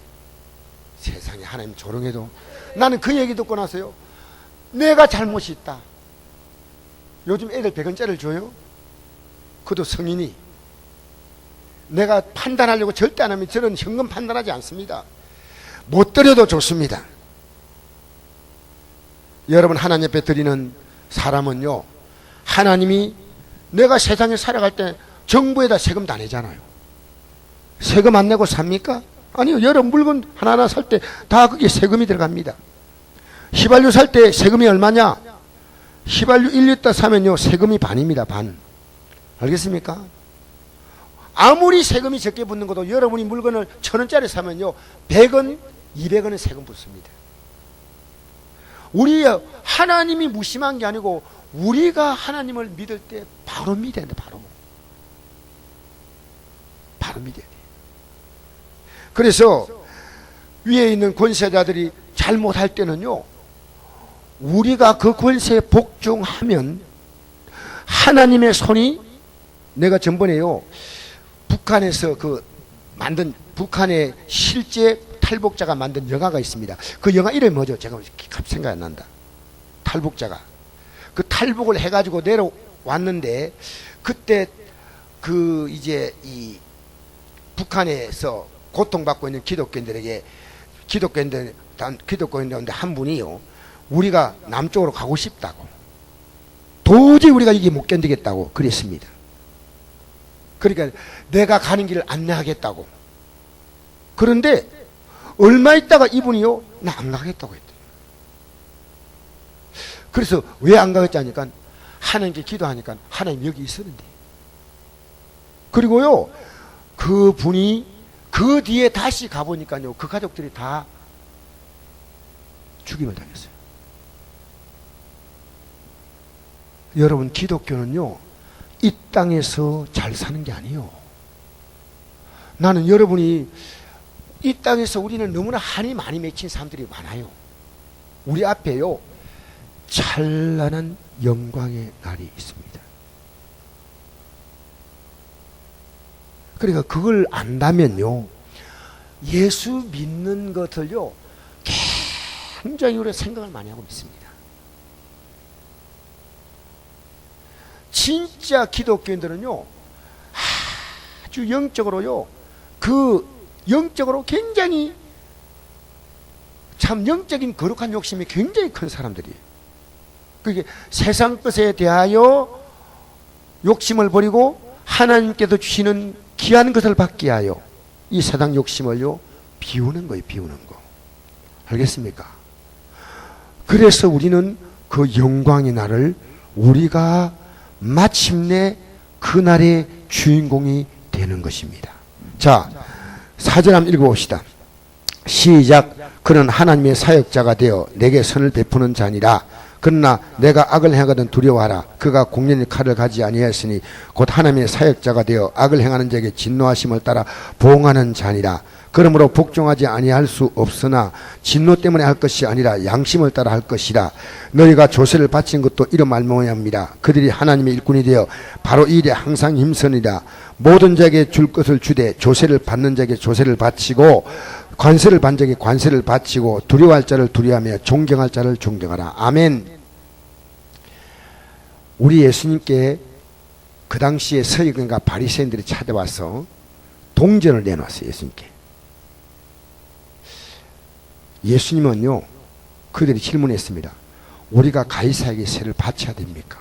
세상에, 하나님 조롱해도. 나는 그 얘기 듣고 나서요, 내가 잘못이 있다. 요즘 애들 100원짜리를 줘요? 그도 성인이. 내가 판단하려고 절대 안 하면 저는 현금 판단하지 않습니다. 못 드려도 좋습니다. 여러분, 하나님 앞에 드리는 사람은요, 하나님이 내가 세상에 살아갈 때 정부에다 세금 다 내잖아요. 세금 안 내고 삽니까? 아니요. 여러분 물건 하나하나 살 때 다 그게 세금이 들어갑니다. 휘발유 살 때 세금이 얼마냐? 휘발유 1리터 사면요, 세금이 반입니다. 반. 알겠습니까? 아무리 세금이 적게 붙는 것도 여러분이 물건을 1,000원짜리 사면요, 100원, 200원은 세금 붙습니다. 우리 하나님이 무심한 게 아니고 우리가 하나님을 믿을 때 바로 믿어야 돼. 바로 믿어야 돼. 그래서 위에 있는 권세자들이 잘못할 때는요, 우리가 그 권세에 복종하면 하나님의 손이, 내가 전번에요, 북한에서 만든, 북한의 실제 탈북자가 만든 영화가 있습니다. 그 영화 이름이 뭐죠? 제가 생각이 안 난다. 탈북자가. 그 탈북을 해가지고 내려왔는데, 그때 이제 이 북한에서 고통받고 있는 기독교인들에게, 기독교인들인데 한 분이요, 우리가 남쪽으로 가고 싶다고, 도저히 우리가 이게 못 견디겠다고 그랬습니다. 그러니까 내가 가는 길을 안내하겠다고. 그런데 얼마 있다가 이분이요, 나 안 가겠다고 했대요. 그래서 왜 안 가겠지 하니까, 하나님께 기도하니까 하나님 여기 있었는데. 그리고요, 그 분이 그 뒤에 다시 가보니까요, 그 가족들이 다 죽임을 당했어요. 여러분, 기독교는요, 이 땅에서 잘 사는 게 아니에요. 나는 여러분이 이 땅에서 우리는 너무나 한이 많이 맺힌 사람들이 많아요. 우리 앞에요, 찬란한 영광의 날이 있습니다. 그러니까 그걸 안다면요, 예수 믿는 것을요, 굉장히 우리가 생각을 많이 하고 믿습니다. 진짜 기독교인들은요, 아주 영적으로요, 영적으로 굉장히 참 영적인 거룩한 욕심이 굉장히 큰 사람들이에요. 그게 세상 것에 대하여 욕심을 버리고 하나님께서 주시는 귀한 것을 받기 위하여 이 세상 욕심을요, 비우는 거예요. 비우는 거. 알겠습니까? 그래서 우리는 그 영광의 날을, 우리가 마침내 그날의 주인공이 되는 것입니다. 자, 4절 한번 읽어봅시다. 시작. 그는 하나님의 사역자가 되어 내게 선을 베푸는 자니라. 그러나 내가 악을 행하거든 두려워하라. 그가 공연히 칼을 가지 아니하였으니 곧 하나님의 사역자가 되어 악을 행하는 자에게 진노하심을 따라 보응하는 자니라. 그러므로 복종하지 아니할 수 없으나 진노 때문에 할 것이 아니라 양심을 따라 할 것이라. 너희가 조세를 바친 것도 이런 말모양이라. 그들이 하나님의 일꾼이 되어 바로 이 일에 항상 힘쓰니라. 모든 자에게 줄 것을 주되 조세를 받는 자에게 조세를 바치고 관세를 받는 자에게 관세를 바치고 두려워할 자를 두려워하며 존경할 자를 존경하라. 아멘. 우리 예수님께 그 당시에 서기관과 바리새인들이 찾아와서 동전을 내놓았어요. 예수님께. 예수님은요, 그들이 질문했습니다. 우리가 가이사에게 세를 바쳐야 됩니까?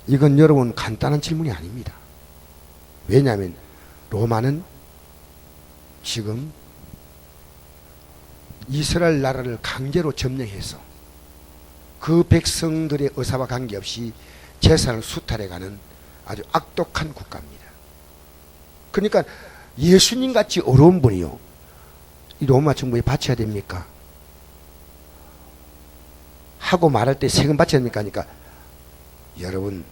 이건 여러분 간단한 질문이 아닙니다. 왜냐하면 로마는 지금 이스라엘 나라를 강제로 점령해서 그 백성들의 의사와 관계없이 재산을 수탈해가는 아주 악독한 국가입니다. 그러니까 예수님같이 어려운 분이요, 이 로마 정부에 바쳐야 됩니까? 하고 말할 때 세금 바쳐야 됩니까? 하니까 여러분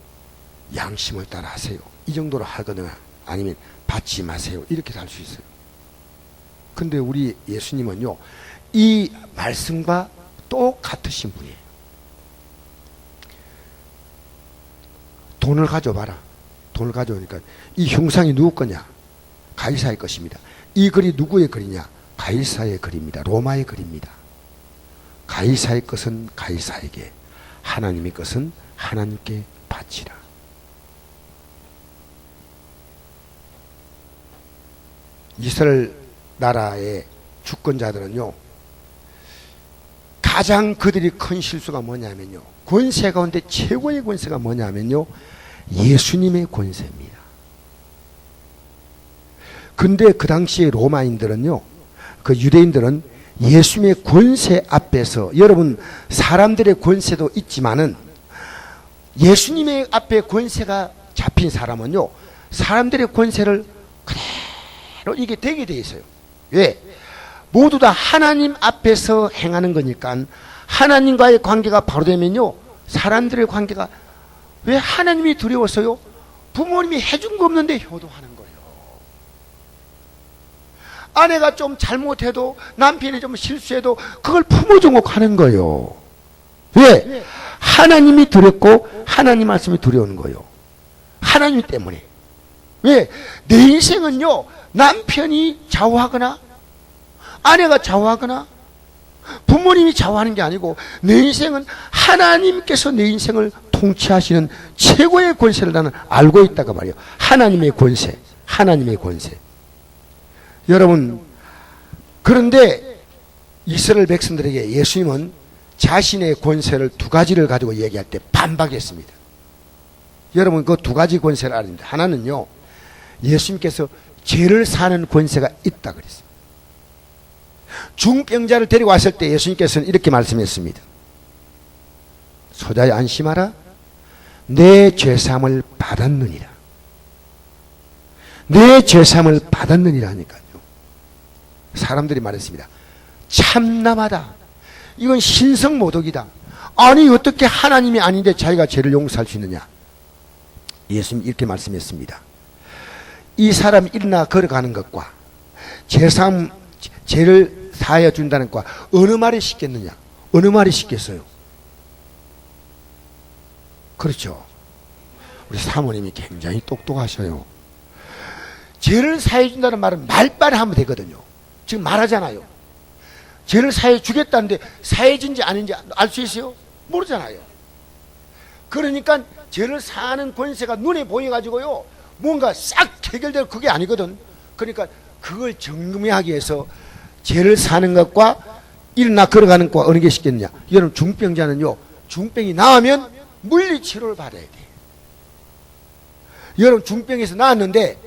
양심을 따라 하세요. 이 정도로 하거나 아니면 받지 마세요. 이렇게 할 수 있어요. 근데 우리 예수님은요, 이 말씀과 똑같으신 분이에요. 돈을 가져봐라. 돈을 가져오니까 이 형상이 누구 거냐? 가이사의 것입니다. 이 글이 누구의 글이냐? 가이사의 글입니다. 로마의 글입니다. 가이사의 것은 가이사에게, 하나님의 것은 하나님께 바치라. 이스라엘 나라의 주권자들은요, 가장 그들이 큰 실수가 뭐냐면요, 권세 가운데 최고의 권세가 뭐냐면요, 예수님의 권세입니다. 근데 그 당시에 로마인들은요, 그 유대인들은 예수님의 권세 앞에서, 여러분 사람들의 권세도 있지만은 예수님의 앞에 권세가 잡힌 사람은요, 사람들의 권세를 그대로 이게 되게 돼 있어요. 왜? 모두 다 하나님 앞에서 행하는 거니까 하나님과의 관계가 바로 되면요, 사람들의 관계가, 왜 하나님이 두려웠어요? 부모님이 해준 거 없는데 효도하는 거예요. 아내가 좀 잘못해도, 남편이 좀 실수해도 그걸 품어주고 거예요. 왜? 하나님이 두렵고 하나님 말씀이 두려운 거예요. 하나님 때문에. 왜? 내 인생은요, 남편이 좌우하거나 아내가 좌우하거나 부모님이 좌우하는 게 아니고, 내 인생은 하나님께서 내 인생을 통치하시는 최고의 권세를 나는 알고 있다고 말이에요. 하나님의 권세, 하나님의 권세. 여러분, 그런데 이스라엘 백성들에게 예수님은 자신의 권세를 두 가지를 가지고 얘기할 때 반박했습니다. 여러분, 그 두 가지 권세를 알아야 됩니다. 하나는요, 예수님께서 죄를 사는 권세가 있다 그랬습니다. 중병자를 데리고 왔을 때 예수님께서는 이렇게 말씀했습니다. 소자야 안심하라, 내 죄사함을 받았느니라. 내 죄사함을 받았느니라 하니까요, 사람들이 말했습니다. 참남하다, 이건 신성모독이다. 아니 어떻게 하나님이 아닌데 자기가 죄를 용서할 수 있느냐. 예수님 이렇게 말씀했습니다. 이 사람이 일어나 걸어가는 것과 죄를 사하여 준다는 것과 어느 말이 쉽겠느냐? 어느 말이 쉽겠어요? 그렇죠. 우리 사모님이 굉장히 똑똑하셔요. 죄를 사해 준다는 말은 말빨에 하면 되거든요. 지금 말하잖아요. 죄를 사해 주겠다는데 사해진지 아닌지 알 수 있어요? 모르잖아요. 그러니까 죄를 사하는 권세가 눈에 보여가지고요, 뭔가 싹 해결될 그게 아니거든. 그러니까 그걸 점검하기 위해서 죄를 사는 것과 일어나 걸어가는 것과 어느 게 쉽겠느냐. 여러분, 중병자는요, 중병이 나으면 물리치료를 받아야 돼. 여러분, 중병에서 나았는데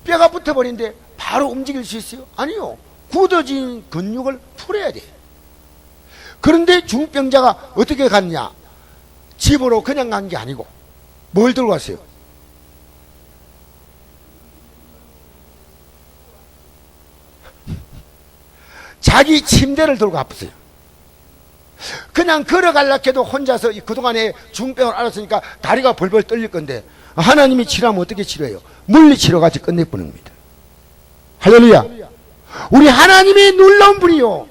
뼈가 붙어버린데 바로 움직일 수 있어요? 아니요. 굳어진 근육을 풀어야 돼. 그런데 중병자가 어떻게 갔냐? 집으로 그냥 간 게 아니고 뭘 들고 갔어요? 자기 침대를 들고 갔어요. 그냥 걸어가려고 해도 혼자서 그동안에 중병을 앓았으니까 다리가 벌벌 떨릴 건데, 하나님이 치료하면 어떻게 치료해요? 물리치료같이 끝내보는 겁니다. 할렐루야. 우리 하나님이 놀라운 분이요.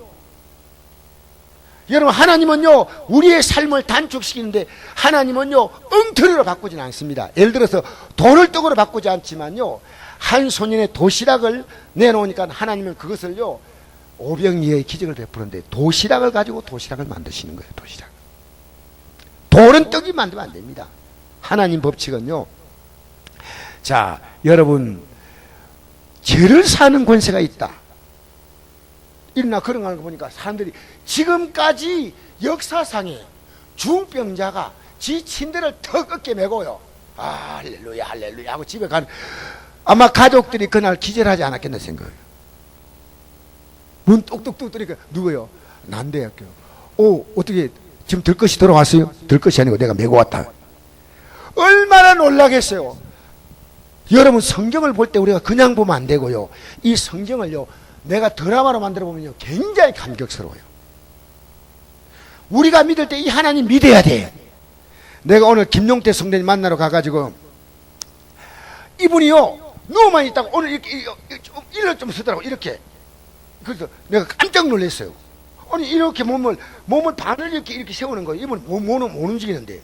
여러분, 하나님은요, 우리의 삶을 단축시키는데 하나님은요, 엉터리로 바꾸진 않습니다. 예를 들어서 돈을 떡으로 바꾸지 않지만요, 한 소년의 도시락을 내놓으니까 하나님은 그것을요, 오병이어의 기적을 베푸는데 도시락을 가지고 도시락을 만드시는 거예요. 도시락. 돌은 떡이 만들면 안 됩니다. 하나님 법칙은요. 자, 여러분, 죄를 사는 권세가 있다. 일어나 걸어가는 거 보니까 사람들이 지금까지 역사상에 중병자가 지 침대를 턱 어깨 메고요, 아, 할렐루야 할렐루야 하고 집에 가는, 아마 가족들이 그날 기절하지 않았겠나 생각해요. 문 똑똑똑 뜨니까 누구요? 난데 학교. 어떻게 지금 들것이 돌아왔어요? 들것이 아니고 내가 메고 왔다. 얼마나 놀라겠어요. 여러분, 성경을 볼 때 우리가 그냥 보면 안 되고요, 이 성경을요, 내가 드라마로 만들어 보면요, 굉장히 감격스러워요. 우리가 믿을 때 이 하나님 믿어야 돼. 내가 오늘 김용태 성대님 만나러 가가지고, 이분이요, 누워만 있다가 오늘 이렇게 좀 쓰더라고, 이렇게. 그래서 내가 깜짝 놀랐어요. 아니, 이렇게 몸을 반을 이렇게 세우는 거예요. 이분 몸은 못 움직이는데.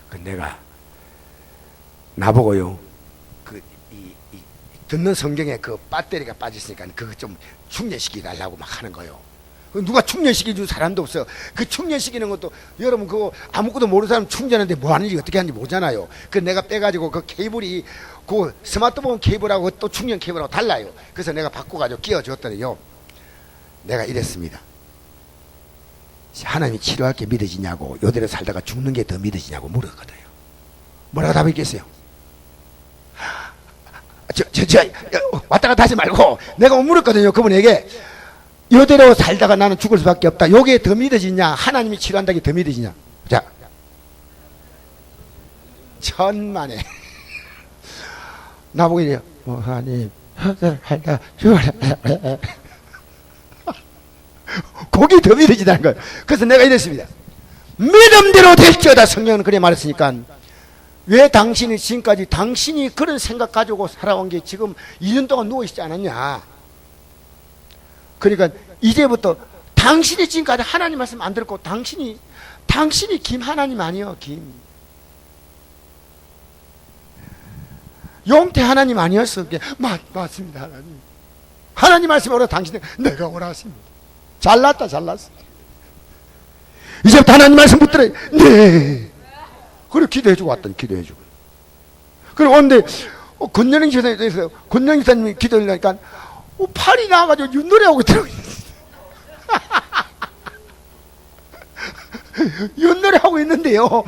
그 내가 나보고요, 듣는 성경에 그 배터리가 빠졌으니까 그거 좀 충전시키 달라고 막 하는 거예요. 누가 충전시켜 줄 사람도 없어요. 그 충전시키는 것도, 여러분, 그거 아무것도 모르는 사람 충전하는데 뭐 하는지 어떻게 하는지 모르잖아요. 그 내가 빼가지고 그 케이블이 그 스마트폰 케이블하고 또 충전 케이블하고 달라요. 그래서 내가 바꿔가지고 끼워줬더니요, 내가 이랬습니다. 하나님이 치료할 게 믿어지냐고, 요대로 살다가 죽는 게 더 믿어지냐고 물었거든요. 뭐라고 답했겠어요? 왔다 갔다 하지 말고, 내가 물었거든요, 그분에게. 요대로 살다가 나는 죽을 수밖에 없다. 요게 더 믿어지냐, 하나님이 치료한다는 게 더 믿어지냐. 자, 천만에. 나보고 이래요. 하나님, 살다 죽어라. 그게 더 믿어지다는 거예요. 그래서 내가 이랬습니다. 믿음대로 될지어다. 성경은 그래 말했으니까. 왜 당신이 지금까지 당신이 그런 생각 가지고 살아온 게 지금 2년 동안 누워있지 않았냐. 그러니까 이제부터 당신이 지금까지 하나님 말씀 안 들었고 당신이 김 하나님 아니요. 김 용태 하나님 아니었어. 맞습니다. 하나님 말씀 오라. 당신은 내가 오라 하십니다. 잘났다. 이제부터 하나님 말씀 붙들어요. 네. 그리고 기도해주고 왔더니 기도해주고. 그리고 오는데 권영희 지사님에 대해서 권영희 지사님이 기도를 하니까 팔이 나와가지고 윷놀이하고 있더라고요. 윷놀이하고 있는데요.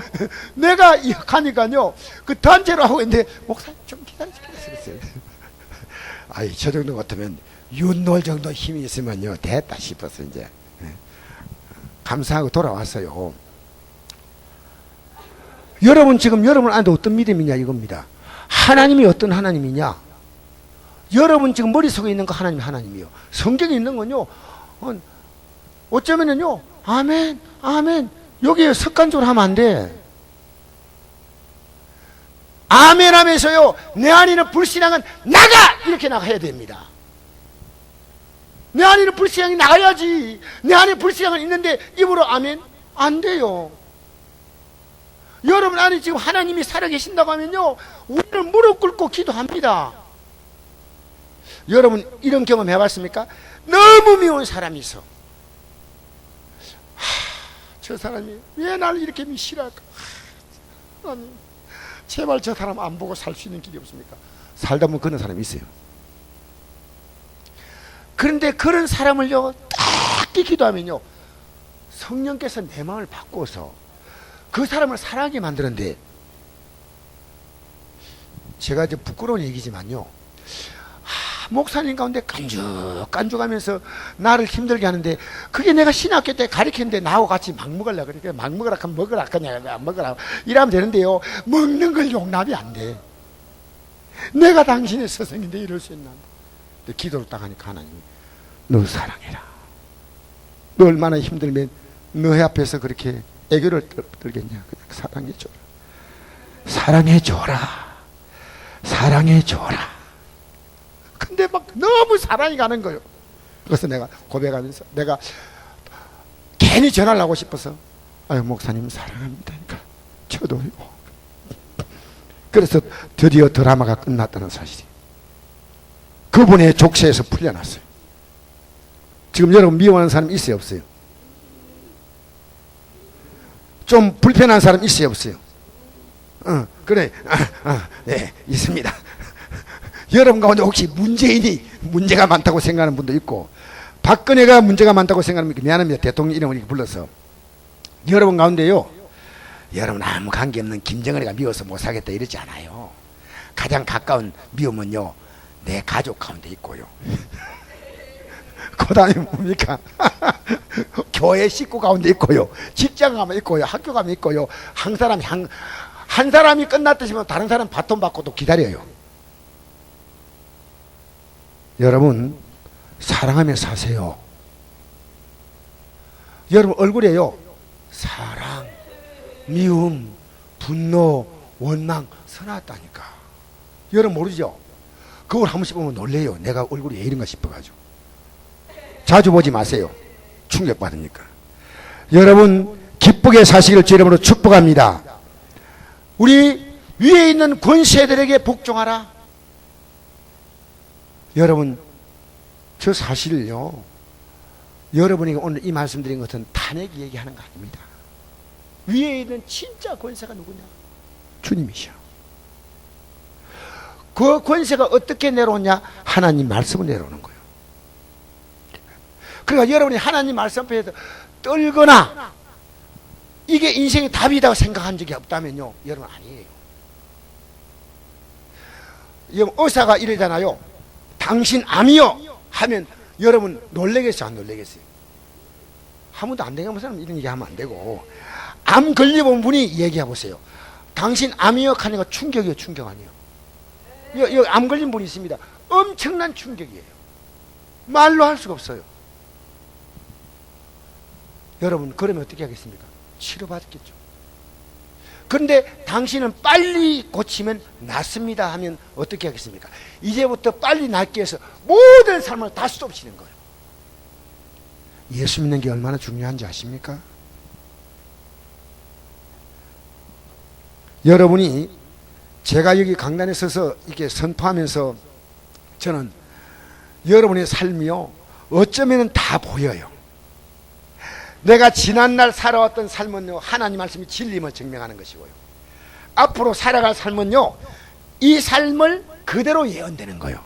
내가 가니까요. 그 단체로 하고 있는데 목사님 좀 기다리세요. 아이, 저 정도 같으면 윷놀 정도 힘이 있으면요. 됐다 싶어서 이제 감사하고 돌아왔어요. 여러분 지금 여러분 안에 어떤 믿음이냐 이겁니다. 하나님이 어떤 하나님이냐. 여러분 지금 머릿속에 있는 거 하나님이요. 성경에 있는 건요. 어쩌면은요. 아멘 여기에 습관적으로 하면 안 돼. 아멘 하면서요. 내 안에 있는 불신앙은 나가! 이렇게 나가야 됩니다. 내 안에 있는 불신앙이 나가야지. 내 안에 불신앙은 있는데 입으로 아멘? 안 돼요. 여러분 안에 지금 하나님이 살아계신다고 하면요. 우리는 무릎 꿇고 기도합니다. 여러분 이런 경험 해봤습니까? 너무 미운 사람이 있어. 저 사람이 왜 나를 이렇게 싫어할까? 하나님, 제발 저 사람 안 보고 살 수 있는 길이 없습니까? 살다 보면 그런 사람이 있어요. 그런데 그런 사람을요 딱 기도하면요 성령께서 내 마음을 바꿔서 그 사람을 사랑하게 만드는데, 제가 이제 부끄러운 얘기지만요, 목사님 가운데 깐죽하면서 나를 힘들게 하는데, 그게 내가 신학교 때 가르쳤는데 나하고 같이 막 먹으려고 그러니까 막 먹으라 하면 먹으라 그냥 안 먹으라 이러면 되는데요, 먹는 걸 용납이 안 돼. 내가 당신의 스승인데 이럴 수 있나. 근데 기도를 딱 하니까 하나님이 너 사랑해라. 너 얼마나 힘들면 너의 앞에서 그렇게 애교를 떨겠냐. 그냥 사랑해줘라. 근데 막 너무 사랑이 가는 거예요. 그래서 내가 고백하면서 내가 괜히 전화를 하고 싶어서, 아유 목사님 사랑합니다니까. 저도요. 그래서 드디어 드라마가 끝났다는 사실이 그분의 족쇄에서 풀려났어요. 지금 여러분 미워하는 사람 있어요 없어요? 좀 불편한 사람 있어요 없어요? 그래. 네, 있습니다. 여러분 가운데 혹시 문제가 많다고 생각하는 분도 있고, 박근혜가 문제가 많다고 생각하면 미안합니다. 대통령 이름을 이렇게 불러서. 여러분 가운데요, 여러분 아무 관계없는 김정은이가 미워서 못 살겠다 이러지 않아요. 가장 가까운 미움은요 내 가족 가운데 있고요. 그 다음에 뭡니까? 교회 식구 가운데 있고요, 직장 가면 있고요, 학교 가면 있고요. 한 사람이 끝났다 싶으면 다른 사람 바톤 받고 또 기다려요. 여러분 사랑하며 사세요. 여러분 얼굴에요 사랑, 미움, 분노, 원망 써놨다니까. 여러분 모르죠? 그걸 한 번씩 보면 놀래요. 내가 얼굴이 왜 이런가 싶어가지고. 자주 보지 마세요. 충격받으니까. 여러분 기쁘게 사시기를 주 이름으로 축복합니다. 우리 위에 있는 권세들에게 복종하라. 여러분 저 사실을요, 여러분이 오늘 이 말씀드린 것은 탄핵 얘기하는 거 아닙니다. 위에 있는 진짜 권세가 누구냐? 주님이셔. 그 권세가 어떻게 내려오냐? 하나님 말씀을 내려오는 거예요. 그러니까 여러분이 하나님 말씀 앞에서 떨거나 이게 인생의 답이라고 생각한 적이 없다면요, 여러분 아니에요. 의사가 이러잖아요. 당신 암이요 하면 여러분 놀래겠어요, 안 놀래겠어요? 한 번도 안 되는 사람 이런 얘기 하면 안 되고, 암 걸려본 분이 얘기해 보세요. 당신 암이요 하는 거 충격이요, 충격 아니에요? 여기 암 걸린 분이 있습니다. 엄청난 충격이에요. 말로 할 수가 없어요. 여러분 그러면 어떻게 하겠습니까? 치료받겠죠. 그런데 당신은 빨리 고치면 낫습니다 하면 어떻게 하겠습니까? 이제부터 빨리 낫기 위해서 모든 삶을 다 쏟으시는 거예요. 예수 믿는 게 얼마나 중요한지 아십니까? 여러분이 제가 여기 강단에 서서 이렇게 선포하면서 저는 여러분의 삶이요 어쩌면 다 보여요. 내가 지난날 살아왔던 삶은요 하나님 말씀이 진리임을 증명하는 것이고요, 앞으로 살아갈 삶은요 이 삶을 그대로 예언되는 거예요.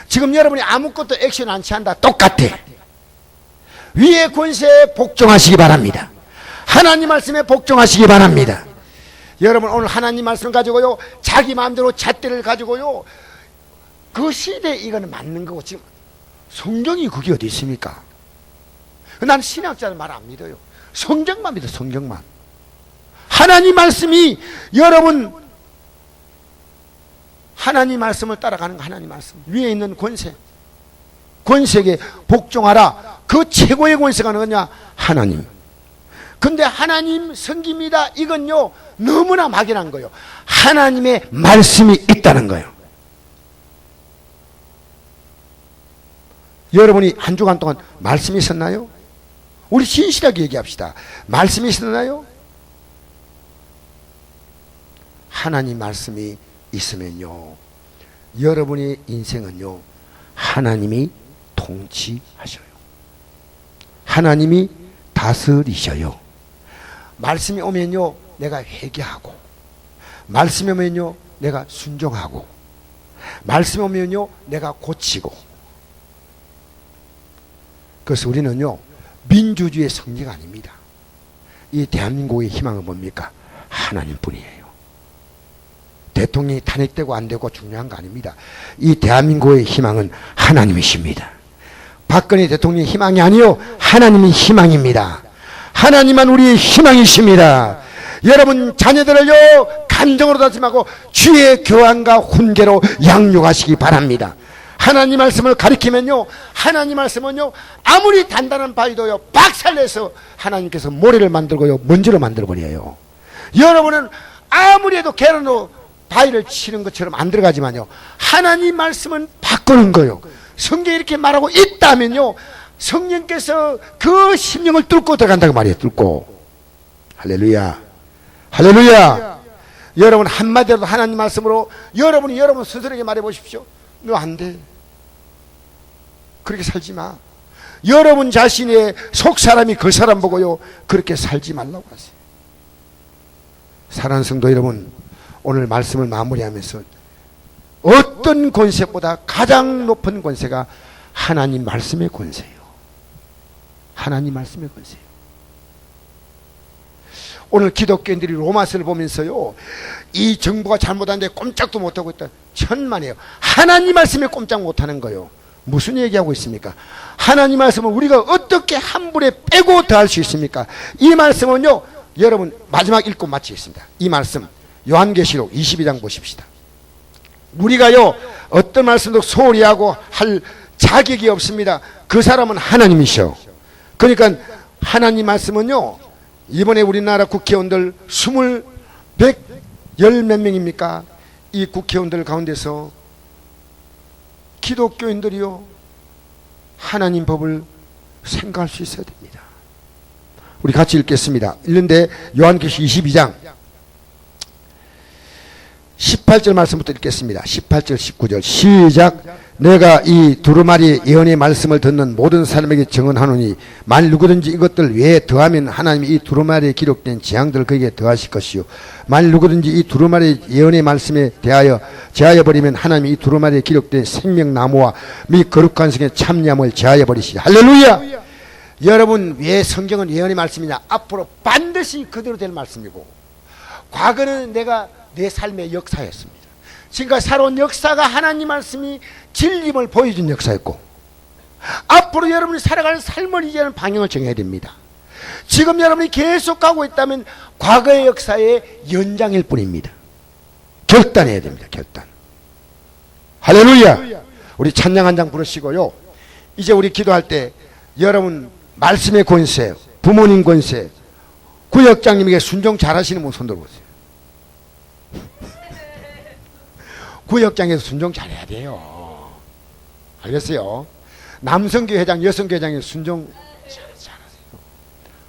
지금 여러분이 아무것도 액션 안 취한다 똑같아. 위의 권세에 복종하시기 바랍니다. 하나님 말씀에 복종하시기 바랍니다. 여러분 오늘 하나님 말씀을 가지고요 자기 마음대로 잣대를 가지고요 그 시대에 이거는 맞는 거고, 지금 성경이 그게 어디 있습니까? 난 신학자는 말 안 믿어요. 성경만 믿어, 성경만. 하나님 말씀이, 여러분 하나님 말씀을 따라가는 거, 하나님 말씀 위에 있는 권세에게 복종하라. 그 최고의 권세가 누구냐? 하나님. 근데 하나님 섬깁니다 이건요 너무나 막연한 거예요. 하나님의 말씀이 있다는 거예요. 여러분이 한 주간 동안 말씀이 있었나요? 우리 진실하게 얘기합시다. 말씀이 있었나요? 하나님 말씀이 있으면요 여러분의 인생은요 하나님이 통치하셔요. 하나님이 다스리셔요. 말씀이 오면요 내가 회개하고, 말씀이 오면요 내가 순종하고, 말씀이 오면요 내가 고치고. 그래서 우리는요 민주주의의 성리가 아닙니다. 이 대한민국의 희망은 뭡니까? 하나님뿐이에요. 대통령이 탄핵되고 안 되고 중요한 거 아닙니다. 이 대한민국의 희망은 하나님이십니다. 박근혜 대통령의 희망이 아니요 하나님이 희망입니다. 하나님만 우리의 희망이십니다. 여러분 자녀들을요 감정으로 다짐하고 주의 교환과 훈계로 양육하시기 바랍니다. 하나님 말씀을 가리키면요 하나님 말씀은요 아무리 단단한 바위도요 박살내서 하나님께서 모래를 만들고요 먼지로 만들어버려요. 여러분은 아무리 해도 계란으로 바위를 치는 것처럼 안 들어가지만요 하나님 말씀은 바꾸는 거예요. 성경에 이렇게 말하고 있다면요 성령께서 그 심령을 뚫고 들어간다고 말이에요. 뚫고. 할렐루야, 할렐루야. 여러분 한마디라도 하나님 말씀으로 여러분이 여러분 스스로에게 말해 보십시오. 너 안 돼, 그렇게 살지 마. 여러분 자신의 속 사람이 그 사람 보고요 그렇게 살지 말라고 하세요. 사랑하는 성도 여러분, 오늘 말씀을 마무리하면서 어떤 권세보다 가장 높은 권세가 하나님 말씀의 권세예요. 하나님 말씀의 권세예요. 오늘 기독교인들이 로마서를 보면서요 이 정부가 잘못하는데 꼼짝도 못하고 있다, 천만에요. 하나님 말씀에 꼼짝 못하는 거예요. 무슨 얘기하고 있습니까? 하나님 말씀은 우리가 어떻게 한 불에 빼고 더할 수 있습니까? 이 말씀은요 여러분 마지막 읽고 마치겠습니다. 이 말씀 요한계시록 22장 보십시다. 우리가요 어떤 말씀도 소홀히 하고 할 자격이 없습니다. 그 사람은 하나님이셔. 그러니까 하나님 말씀은요 이번에 우리나라 국회의원들 100몇 명입니까? 이 국회의원들 가운데서 기독교인들이요 하나님 법을 생각할 수 있어야 됩니다. 우리 같이 읽겠습니다. 읽는데 요한계시 22장 18절 말씀부터 읽겠습니다. 18절 19절 시작. 내가 이 두루마리 예언의 말씀을 듣는 모든 사람에게 증언하노니 만일 누구든지 이것들 외에 더하면 하나님이 이 두루마리에 기록된 재앙들을 그에게 더하실 것이요 만일 누구든지 이 두루마리 예언의 말씀에 대하여 제하여 버리면 하나님이 이 두루마리에 기록된 생명나무와 및 거룩한 성의 참념을 제하여 버리시리. 할렐루야. 여러분 왜 성경은 예언의 말씀이냐? 앞으로 반드시 그대로 될 말씀이고, 과거는 내 삶의 역사였습니다. 지금까지 살아온 역사가 하나님 말씀이 진림을 보여준 역사였고, 앞으로 여러분이 살아가는 삶을 이제는 방향을 정해야 됩니다. 지금 여러분이 계속 가고 있다면 과거의 역사의 연장일 뿐입니다. 결단해야 됩니다. 결단. 할렐루야. 우리 찬양 한 장 부르시고요, 이제 우리 기도할 때 여러분 말씀의 권세, 부모님 권세, 구역장님에게 순종 잘하시는 분 손 들어보세요. 구역장에서 순종 잘해야 돼요. 알겠어요? 남성교회 회장, 여성교회장에서 순종 잘하세요.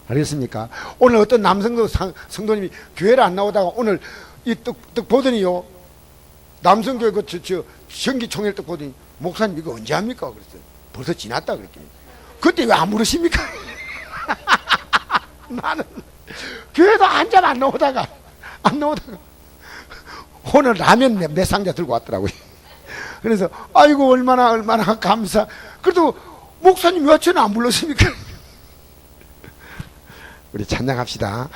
알겠습니까? 오늘 어떤 성도님이 교회를 안 나오다가 오늘 이 떡 보더니요, 남성교회 정기총회를 떡 보더니, 목사님 이거 언제 합니까? 그랬어요. 벌써 지났다 그랬더니, 그때 왜 안 물으십니까? 나는 교회도 한 잔 안 나오다가 오늘 라면 몇 상자 들고 왔더라고요. 그래서 아이고 얼마나 감사. 그래도 목사님 몇 주는 안 불렀습니까? 우리 찬양합시다.